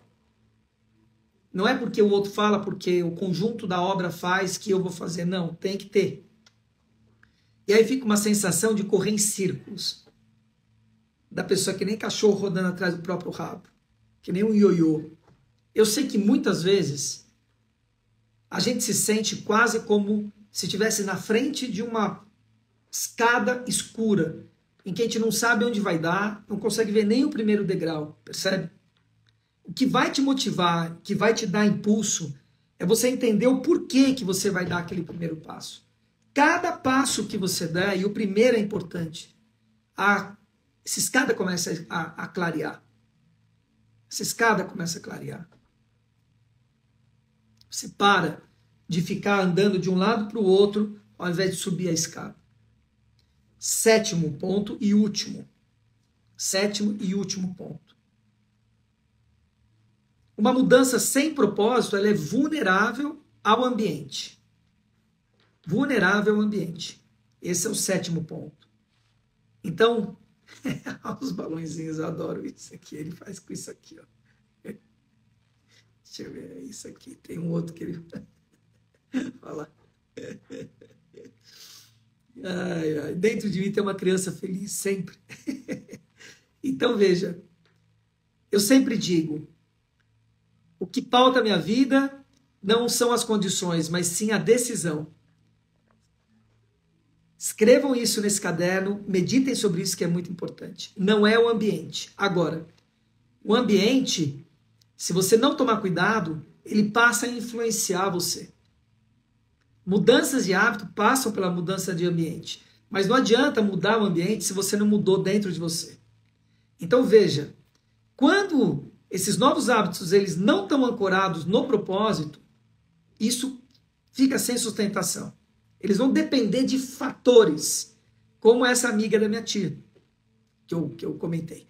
Não é porque o outro fala, porque o conjunto da obra faz que eu vou fazer. Não, tem que ter. E aí fica uma sensação de correr em círculos. Da pessoa que nem cachorro rodando atrás do próprio rabo. Que nem um ioiô. Eu sei que muitas vezes a gente se sente quase como se estivesse na frente de uma escada escura, em que a gente não sabe onde vai dar, não consegue ver nem o primeiro degrau, percebe? O que vai te motivar, que vai te dar impulso, é você entender o porquê que você vai dar aquele primeiro passo. Cada passo que você der, e o primeiro é importante, essa escada começa a clarear. Essa escada começa a clarear. Você para de ficar andando de um lado para o outro, ao invés de subir a escada. Sétimo ponto e último. Sétimo e último ponto. Uma mudança sem propósito, ela é vulnerável ao ambiente. Vulnerável ao ambiente. Esse é o sétimo ponto. Então, os balõezinhos, eu adoro isso aqui. Ele faz com isso aqui, ó. Deixa eu ver, é isso aqui. Tem um outro que ele... Fala. Ai, ai. Dentro de mim tem uma criança feliz, sempre. Então, veja. Eu sempre digo, o que pauta a minha vida não são as condições, mas sim a decisão. Escrevam isso nesse caderno, meditem sobre isso que é muito importante. Não é o ambiente. Agora, o ambiente, se você não tomar cuidado, ele passa a influenciar você. Mudanças de hábito passam pela mudança de ambiente. Mas não adianta mudar o ambiente se você não mudou dentro de você. Então veja, quando esses novos hábitos, eles não estão ancorados no propósito, isso fica sem sustentação. Eles vão depender de fatores, como essa amiga da minha tia, que eu comentei.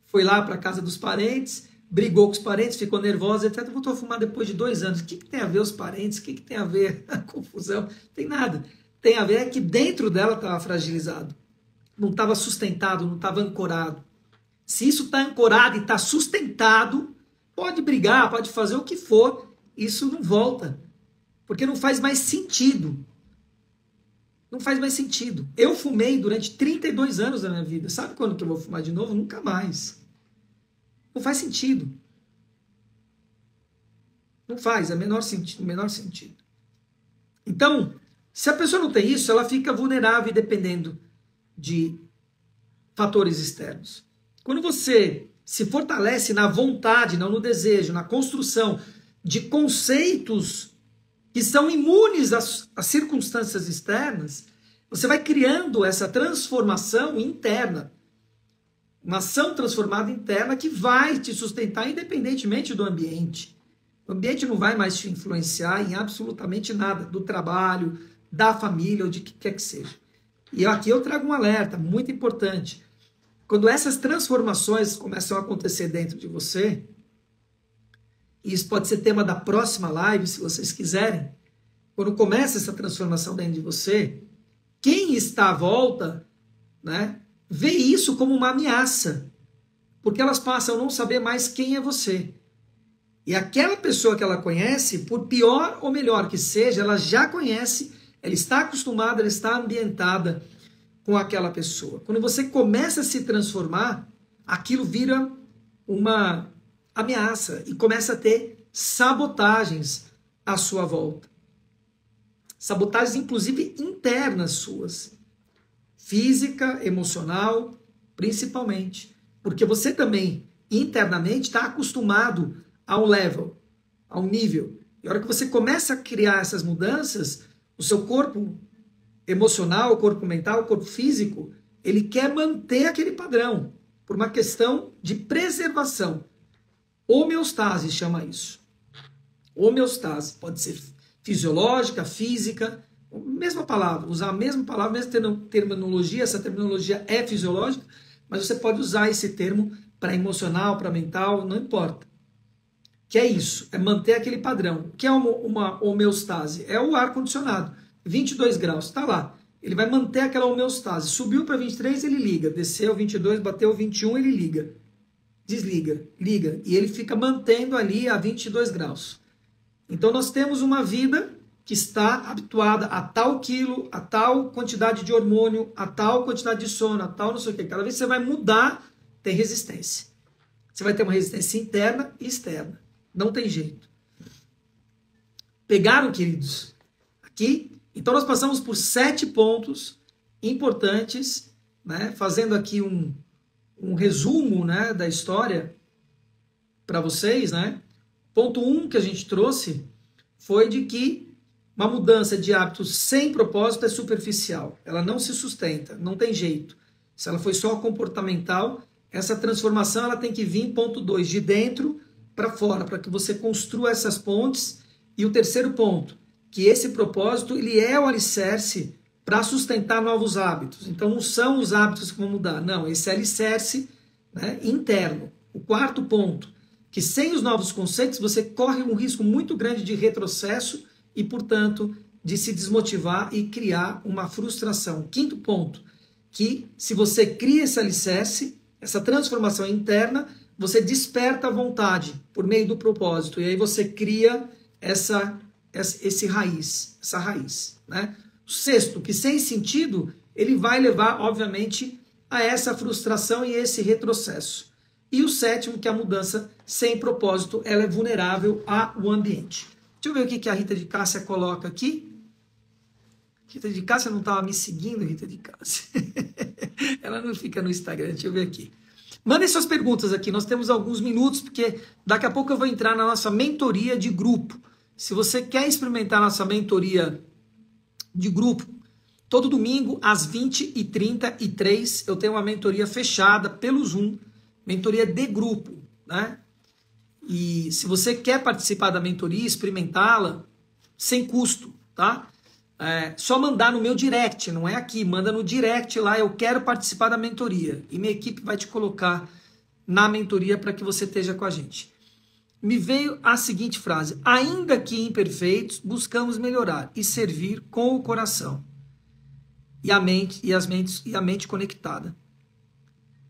Foi lá para a casa dos parentes, brigou com os parentes, ficou nervosa, etc. Voltou a fumar depois de 2 anos. O que tem a ver os parentes? O que tem a ver a confusão? Não tem nada. Tem a ver é que dentro dela estava fragilizado. Não estava sustentado, não estava ancorado. Se isso está ancorado e está sustentado, pode brigar, pode fazer o que for, isso não volta. Porque não faz mais sentido. Não faz mais sentido. Eu fumei durante 32 anos da minha vida. Sabe quando que eu vou fumar de novo? Nunca mais. Não faz sentido. Não faz, é menor sentido. Então, se a pessoa não tem isso, ela fica vulnerável e dependendo de fatores externos. Quando você se fortalece na vontade, não no desejo, na construção de conceitos que são imunes às circunstâncias externas, você vai criando essa transformação interna. Uma ação transformada interna que vai te sustentar independentemente do ambiente. O ambiente não vai mais te influenciar em absolutamente nada, do trabalho, da família ou de que quer que seja. E aqui eu trago um alerta muito importante. Quando essas transformações começam a acontecer dentro de você, e isso pode ser tema da próxima live, se vocês quiserem, quando começa essa transformação dentro de você, quem está à volta, né, vê isso como uma ameaça, porque elas passam a não saber mais quem é você. E aquela pessoa que ela conhece, por pior ou melhor que seja, ela já conhece, ela está acostumada, ela está ambientada com aquela pessoa. Quando você começa a se transformar, aquilo vira uma ameaça e começa a ter sabotagens à sua volta. Sabotagens, inclusive, internas suas. Física, emocional, principalmente. Porque você também, internamente, está acostumado a um level, a um nível. E a hora que você começa a criar essas mudanças, o seu corpo emocional, o corpo mental, o corpo físico, ele quer manter aquele padrão, por uma questão de preservação. Homeostase chama isso. Homeostase pode ser fisiológica, física, mesma palavra, usar a mesma palavra, mesma terminologia, essa terminologia é fisiológica, mas você pode usar esse termo para emocional, para mental, não importa. Que é isso, é manter aquele padrão. O que é uma homeostase? É o ar-condicionado, 22 graus, está lá. Ele vai manter aquela homeostase. Subiu para 23, ele liga. Desceu 22, bateu 21, ele liga. Desliga, liga. E ele fica mantendo ali a 22 graus. Então nós temos uma vida que está habituada a tal quilo, a tal quantidade de hormônio, a tal quantidade de sono, a tal não sei o que. Cada vez que você vai mudar, tem resistência. Você vai ter uma resistência interna e externa. Não tem jeito. Pegaram, queridos? Aqui? Então nós passamos por 7 pontos importantes, né? Fazendo aqui um resumo, né, da história para vocês, né? Ponto 1 que a gente trouxe foi de que uma mudança de hábitos sem propósito é superficial. Ela não se sustenta, não tem jeito. Se ela foi só comportamental, essa transformação ela tem que vir, ponto 2, de dentro para fora, para que você construa essas pontes. E o terceiro ponto, que esse propósito ele é o alicerce para sustentar novos hábitos. Então não são os hábitos que vão mudar, não, esse é alicerce, né, interno. O quarto ponto, que sem os novos conceitos você corre um risco muito grande de retrocesso e, portanto, de se desmotivar e criar uma frustração. Quinto ponto, que se você cria esse alicerce, essa transformação interna, você desperta a vontade por meio do propósito. E aí você cria essa raiz, né? O sexto, que sem sentido, ele vai levar, obviamente, a essa frustração e esse retrocesso. E o sétimo, que a mudança sem propósito, ela é vulnerável ao ambiente. Deixa eu ver o que a Rita de Cássia coloca aqui. Rita de Cássia não estava me seguindo, Rita de Cássia. Ela não fica no Instagram, deixa eu ver aqui. Mandem suas perguntas aqui, nós temos alguns minutos, porque daqui a pouco eu vou entrar na nossa mentoria de grupo. Se você quer experimentar a nossa mentoria de grupo, todo domingo às 20h33 eu tenho uma mentoria fechada pelo Zoom, mentoria de grupo, né? E se você quer participar da mentoria, experimentá-la, sem custo, tá? Só mandar no meu direct, não é aqui, manda no direct lá, eu quero participar da mentoria. E minha equipe vai te colocar na mentoria para que você esteja com a gente. Me veio a seguinte frase: ainda que imperfeitos, buscamos melhorar e servir com o coração e a mente conectada.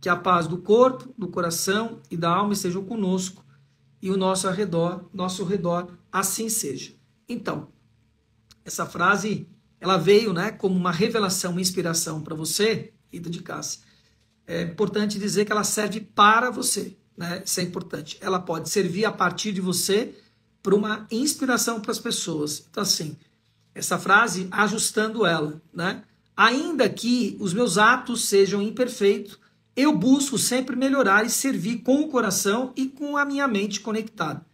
Que a paz do corpo, do coração e da alma estejam conosco e o nosso redor assim seja. Então, essa frase, ela veio, né, como uma revelação, uma inspiração para você, Rita de Cássia. É importante dizer que ela serve para você, né? Isso é importante. Ela pode servir a partir de você para uma inspiração para as pessoas. Então, assim, essa frase, ajustando ela, né? Ainda que os meus atos sejam imperfeitos, eu busco sempre melhorar e servir com o coração e com a minha mente conectada.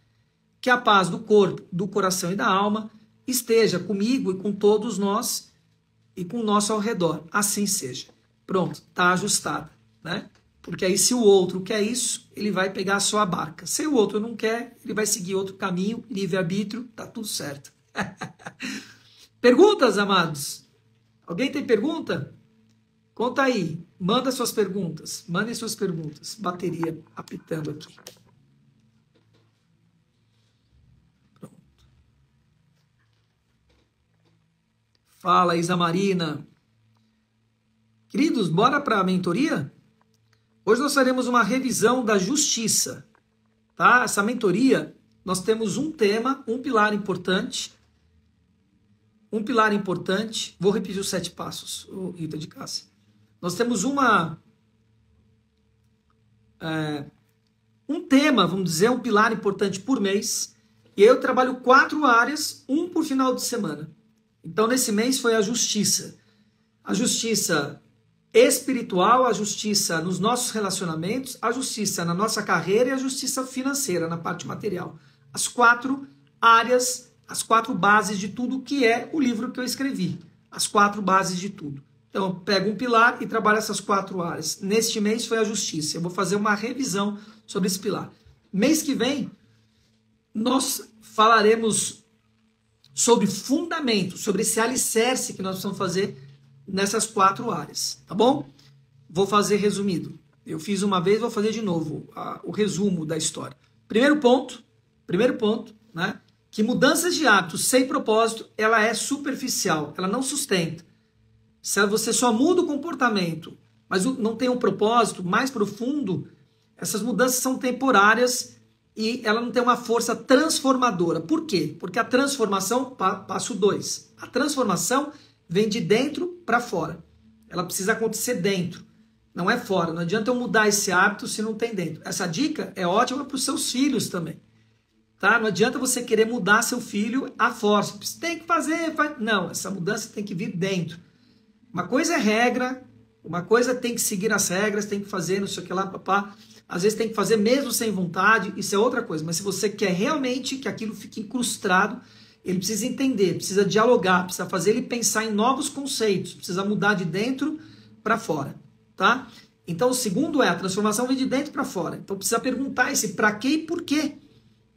Que a paz do corpo, do coração e da alma esteja comigo e com todos nós e com o nosso ao redor. Assim seja. Pronto, está ajustado, né? Porque aí se o outro quer isso, ele vai pegar a sua barca. Se o outro não quer, ele vai seguir outro caminho, livre-arbítrio, tá tudo certo. Perguntas, amados? Alguém tem pergunta? Conta aí, manda suas perguntas, mandem suas perguntas. Bateria apitando aqui. Pronto. Fala, Isa Marina. Queridos, bora para a mentoria? Hoje nós faremos uma revisão da justiça, tá? Essa mentoria, nós temos um tema, um pilar importante. Vou repetir os 7 passos, Rita de Cássia. Nós temos um tema, vamos dizer, um pilar importante por mês. E aí eu trabalho 4 áreas, um por final de semana. Então, nesse mês foi a justiça. A justiça espiritual, a justiça nos nossos relacionamentos, a justiça na nossa carreira e a justiça financeira, na parte material. As 4 áreas, as 4 bases de tudo que é o livro que eu escrevi. As 4 bases de tudo. Então, eu pego um pilar e trabalho essas 4 áreas. Neste mês foi a justiça. Eu vou fazer uma revisão sobre esse pilar. Mês que vem, nós falaremos sobre fundamento, sobre esse alicerce que nós precisamos fazer nessas 4 áreas, tá bom? Vou fazer resumido. Eu fiz uma vez, vou fazer de novo o resumo da história. Primeiro ponto, né? Que mudanças de hábitos sem propósito, ela é superficial, ela não sustenta. Se você só muda o comportamento, mas não tem um propósito mais profundo, essas mudanças são temporárias e ela não tem uma força transformadora. Por quê? Porque a transformação, passo 2, a transformação vem de dentro para fora. Ela precisa acontecer dentro, não é fora. Não adianta eu mudar esse hábito se não tem dentro. Essa dica é ótima para os seus filhos também. Tá? Não adianta você querer mudar seu filho à força. Você tem que fazer. Não, essa mudança tem que vir dentro. Uma coisa é regra, uma coisa tem que seguir as regras, tem que fazer não sei o que lá, papá. Às vezes tem que fazer mesmo sem vontade, isso é outra coisa. Mas se você quer realmente que aquilo fique incrustado, ele precisa entender, precisa dialogar, precisa fazer ele pensar em novos conceitos, precisa mudar de dentro para fora, tá? Então o segundo é, a transformação vem de dentro para fora. Então precisa perguntar esse para quê e por quê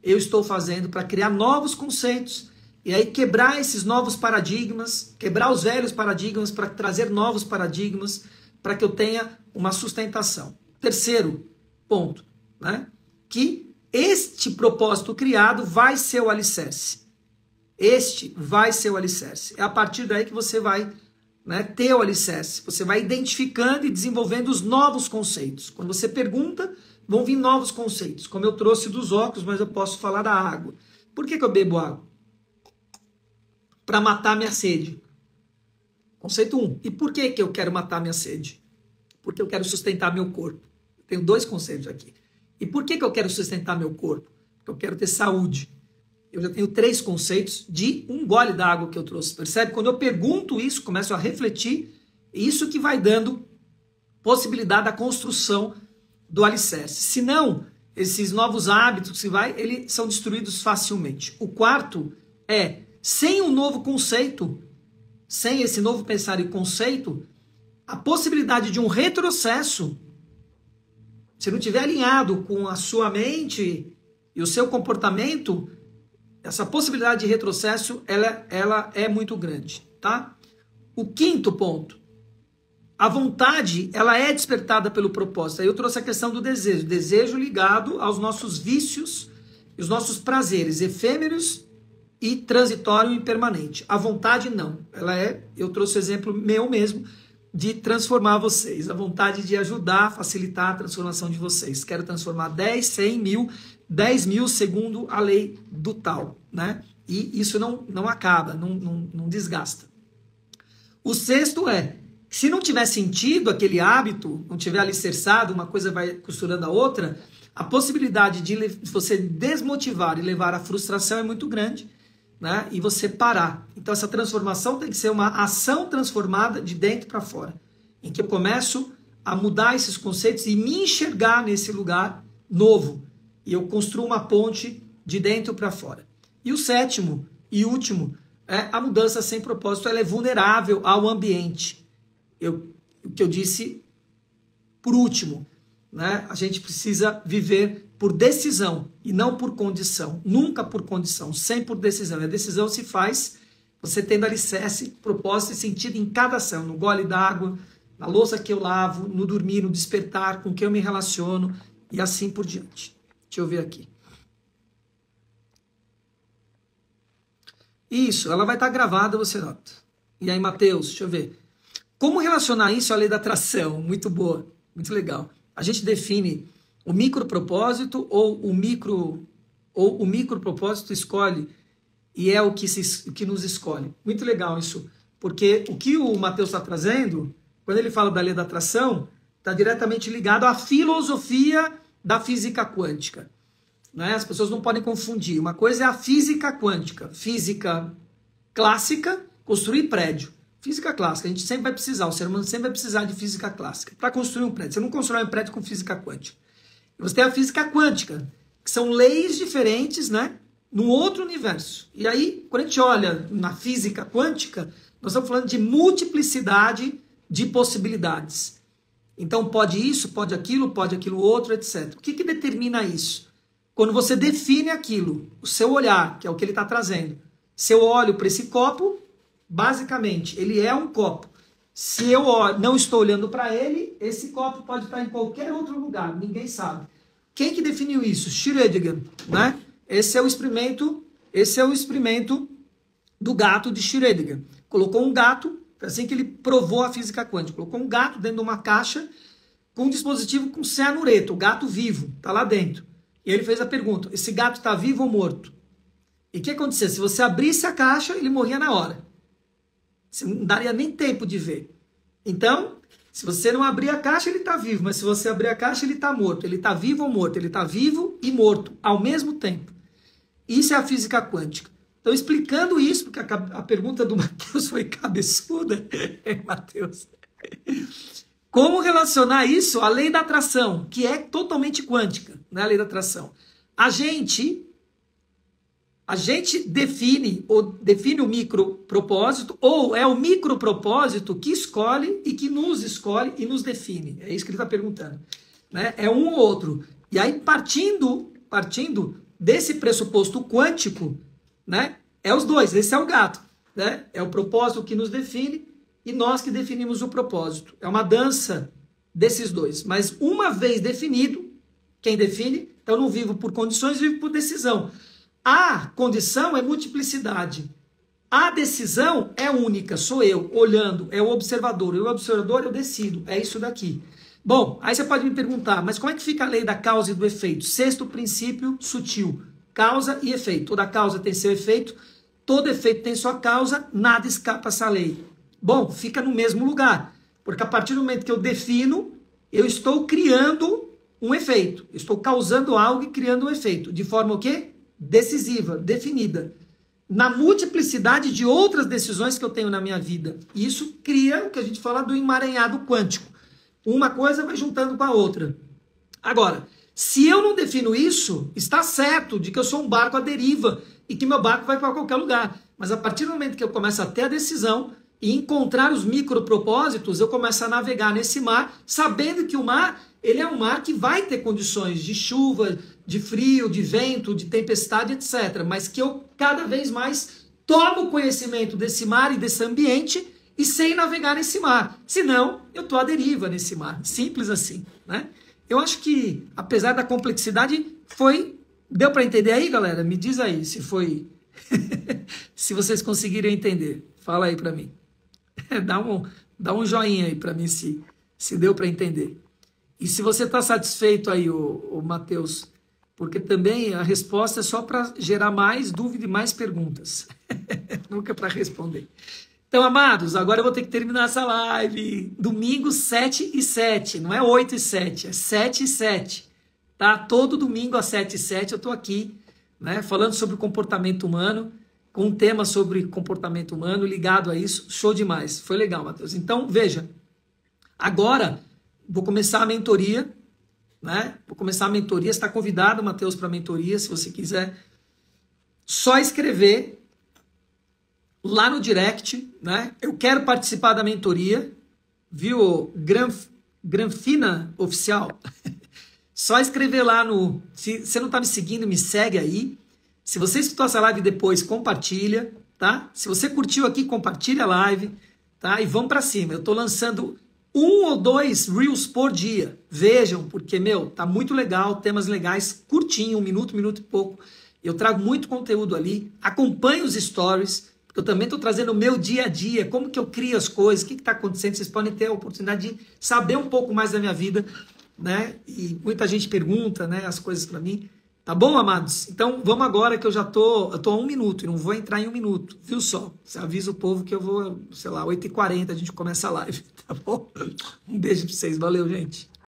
eu estou fazendo, para criar novos conceitos, e aí quebrar esses novos paradigmas, quebrar os velhos paradigmas para trazer novos paradigmas, para que eu tenha uma sustentação. Terceiro ponto, né? Que este propósito criado vai ser o alicerce. Este vai ser o alicerce. É a partir daí que você vai, né, ter o alicerce. Você vai identificando e desenvolvendo os novos conceitos. Quando você pergunta, vão vir novos conceitos. Como eu trouxe dos óculos, mas eu posso falar da água. Por que eu bebo água? Para matar minha sede. Conceito 1. E por que eu quero matar minha sede? Porque eu quero sustentar meu corpo. Tenho 2 conceitos aqui. E por que eu quero sustentar meu corpo? Porque eu quero ter saúde. Eu já tenho 3 conceitos de um gole da água que eu trouxe. Percebe? Quando eu pergunto isso, começo a refletir, isso que vai dando possibilidade da construção do alicerce. Se não, esses novos hábitos que eles são destruídos facilmente. O quarto é, sem um novo conceito, sem esse novo pensar e conceito, a possibilidade de um retrocesso, se não estiver alinhado com a sua mente E o seu comportamento, essa possibilidade de retrocesso, ela é muito grande, tá? O quinto ponto, a vontade, ela é despertada pelo propósito. Aí eu trouxe a questão do desejo ligado aos nossos vícios e os nossos prazeres efêmeros e transitório e impermanente. A vontade não, eu trouxe o exemplo meu mesmo, de transformar vocês, a vontade de ajudar, facilitar a transformação de vocês. Quero transformar 10, 100 mil, 10 mil segundo a lei do tal, né? E isso não acaba, não desgasta. O sexto é, se não tiver sentido aquele hábito, não tiver alicerçado, uma coisa vai costurando a outra, a possibilidade de você desmotivar e levar à frustração é muito grande, né? E você parar. Então essa transformação tem que ser uma ação transformada de dentro para fora, em que eu começo a mudar esses conceitos e me enxergar nesse lugar novo, e eu construo uma ponte de dentro para fora. E o sétimo e último é a mudança sem propósito, ela é vulnerável ao ambiente. O que eu disse por último, né? A gente precisa viver por decisão e não por condição, nunca por condição, sempre por decisão. E a decisão se faz você tendo alicerce, propósito e sentido em cada ação, no gole d'água, na louça que eu lavo, no dormir, no despertar, com quem eu me relaciono e assim por diante. Deixa eu ver aqui. Isso, ela vai estar gravada, você nota. E aí, Mateus, deixa eu ver. Como relacionar isso à lei da atração? Muito boa, muito legal. A gente define o micropropósito ou o micropropósito escolhe e é o que nos escolhe. Muito legal isso, porque o que o Mateus está trazendo, quando ele fala da lei da atração, está diretamente ligado à filosofia da física quântica. Né? As pessoas não podem confundir. Uma coisa é a física quântica, física clássica, construir prédio. Física clássica, a gente sempre vai precisar, o ser humano sempre vai precisar de física clássica para construir um prédio. Você não constrói um prédio com física quântica. Você tem a física quântica, que são leis diferentes, né, num outro universo. E aí, quando a gente olha na física quântica, nós estamos falando de multiplicidade de possibilidades. Então, pode isso, pode aquilo outro, etc. O que determina isso? Quando você define aquilo, o seu olhar, que é o que ele está trazendo. Se eu olho para esse copo, basicamente, ele é um copo. Se eu não estou olhando para ele, esse copo pode estar em qualquer outro lugar, ninguém sabe. Quem que definiu isso? Schrödinger, né? Esse é o experimento do gato de Schrödinger. Colocou um gato, foi assim que ele provou a física quântica. Colocou um gato dentro de uma caixa com um dispositivo com cianureto, o gato vivo, está lá dentro. E ele fez a pergunta, esse gato está vivo ou morto? E o que acontecia? Se você abrisse a caixa, ele morria na hora. Você não daria nem tempo de ver. Então, se você não abrir a caixa, ele está vivo. Mas se você abrir a caixa, ele está morto. Ele está vivo ou morto? Ele está vivo e morto ao mesmo tempo. Isso é a física quântica. Então, explicando isso, porque a pergunta do Mateus foi cabeçuda. Mateus. Como relacionar isso à lei da atração, que é totalmente quântica, né? A lei da atração. A gente define o micropropósito, ou é o micropropósito que escolhe e que nos escolhe e nos define. É isso que ele está perguntando. Né? É um ou outro. E aí, partindo desse pressuposto quântico, né? É os dois. Esse é o gato. Né? É o propósito que nos define e nós que definimos o propósito. É uma dança desses dois. Mas uma vez definido, quem define, então eu não vivo por condições, vivo por decisão. A condição é multiplicidade. A decisão é única, sou eu, olhando, é o observador. E o observador eu decido, é isso daqui. Bom, aí você pode me perguntar, mas como é que fica a lei da causa e do efeito? Sexto princípio sutil, causa e efeito. Toda causa tem seu efeito, todo efeito tem sua causa, nada escapa essa lei. Bom, fica no mesmo lugar, porque a partir do momento que eu defino, eu estou criando um efeito. Eu estou causando algo e criando um efeito. De forma o quê? Decisiva, definida. Na multiplicidade de outras decisões que eu tenho na minha vida. E isso cria o que a gente fala do emaranhado quântico. Uma coisa vai juntando com a outra. Agora, se eu não defino isso, está certo de que eu sou um barco à deriva e que meu barco vai para qualquer lugar. Mas a partir do momento que eu começo a ter a decisão, e encontrar os micropropósitos, eu começo a navegar nesse mar, sabendo que o mar, ele é um mar que vai ter condições de chuva, de frio, de vento, de tempestade, etc. Mas que eu cada vez mais tomo conhecimento desse mar e desse ambiente e sei navegar nesse mar. Senão, eu estou à deriva nesse mar. Simples assim, né? Eu acho que, apesar da complexidade, deu para entender aí, galera? Me diz aí se foi... se vocês conseguiram entender. Fala aí para mim. Dá um joinha aí para mim se deu para entender. E se você está satisfeito aí, o Matheus, porque também a resposta é só para gerar mais dúvida e mais perguntas. Nunca para responder. Então, amados, agora eu vou ter que terminar essa live. Domingo, 7h07. Não é 8h07, é 7h07. Tá? Todo domingo às 7h07 eu estou aqui, né, falando sobre comportamento humano, com um tema sobre comportamento humano ligado a isso. Show demais. Foi legal, Matheus. Então, veja. Agora, vou começar a mentoria, né? Vou começar a mentoria. Você está convidado, Matheus, para a mentoria, se você quiser. Só escrever lá no direct, né? Eu quero participar da mentoria, viu? Granfina Oficial. Só escrever lá no... Se você não está me seguindo, me segue aí. Se você escutou essa live depois, compartilha, tá? Se você curtiu aqui, compartilha a live, tá? E vamos para cima. Eu estou lançando 1 ou 2 Reels por dia. Vejam, porque, tá muito legal, temas legais, curtinho, 1 minuto, 1 minuto e pouco. Eu trago muito conteúdo ali. Acompanhe os stories, porque eu também estou trazendo o meu dia a dia, como que eu crio as coisas, o que está acontecendo. Vocês podem ter a oportunidade de saber um pouco mais da minha vida, né? E muita gente pergunta, né, as coisas para mim. Tá bom, amados? Então, vamos agora que eu tô a 1 minuto e não vou entrar em 1 minuto, viu só? Você avisa o povo que eu vou, sei lá, 8h40 a gente começa a live, tá bom? Um beijo pra vocês, valeu, gente.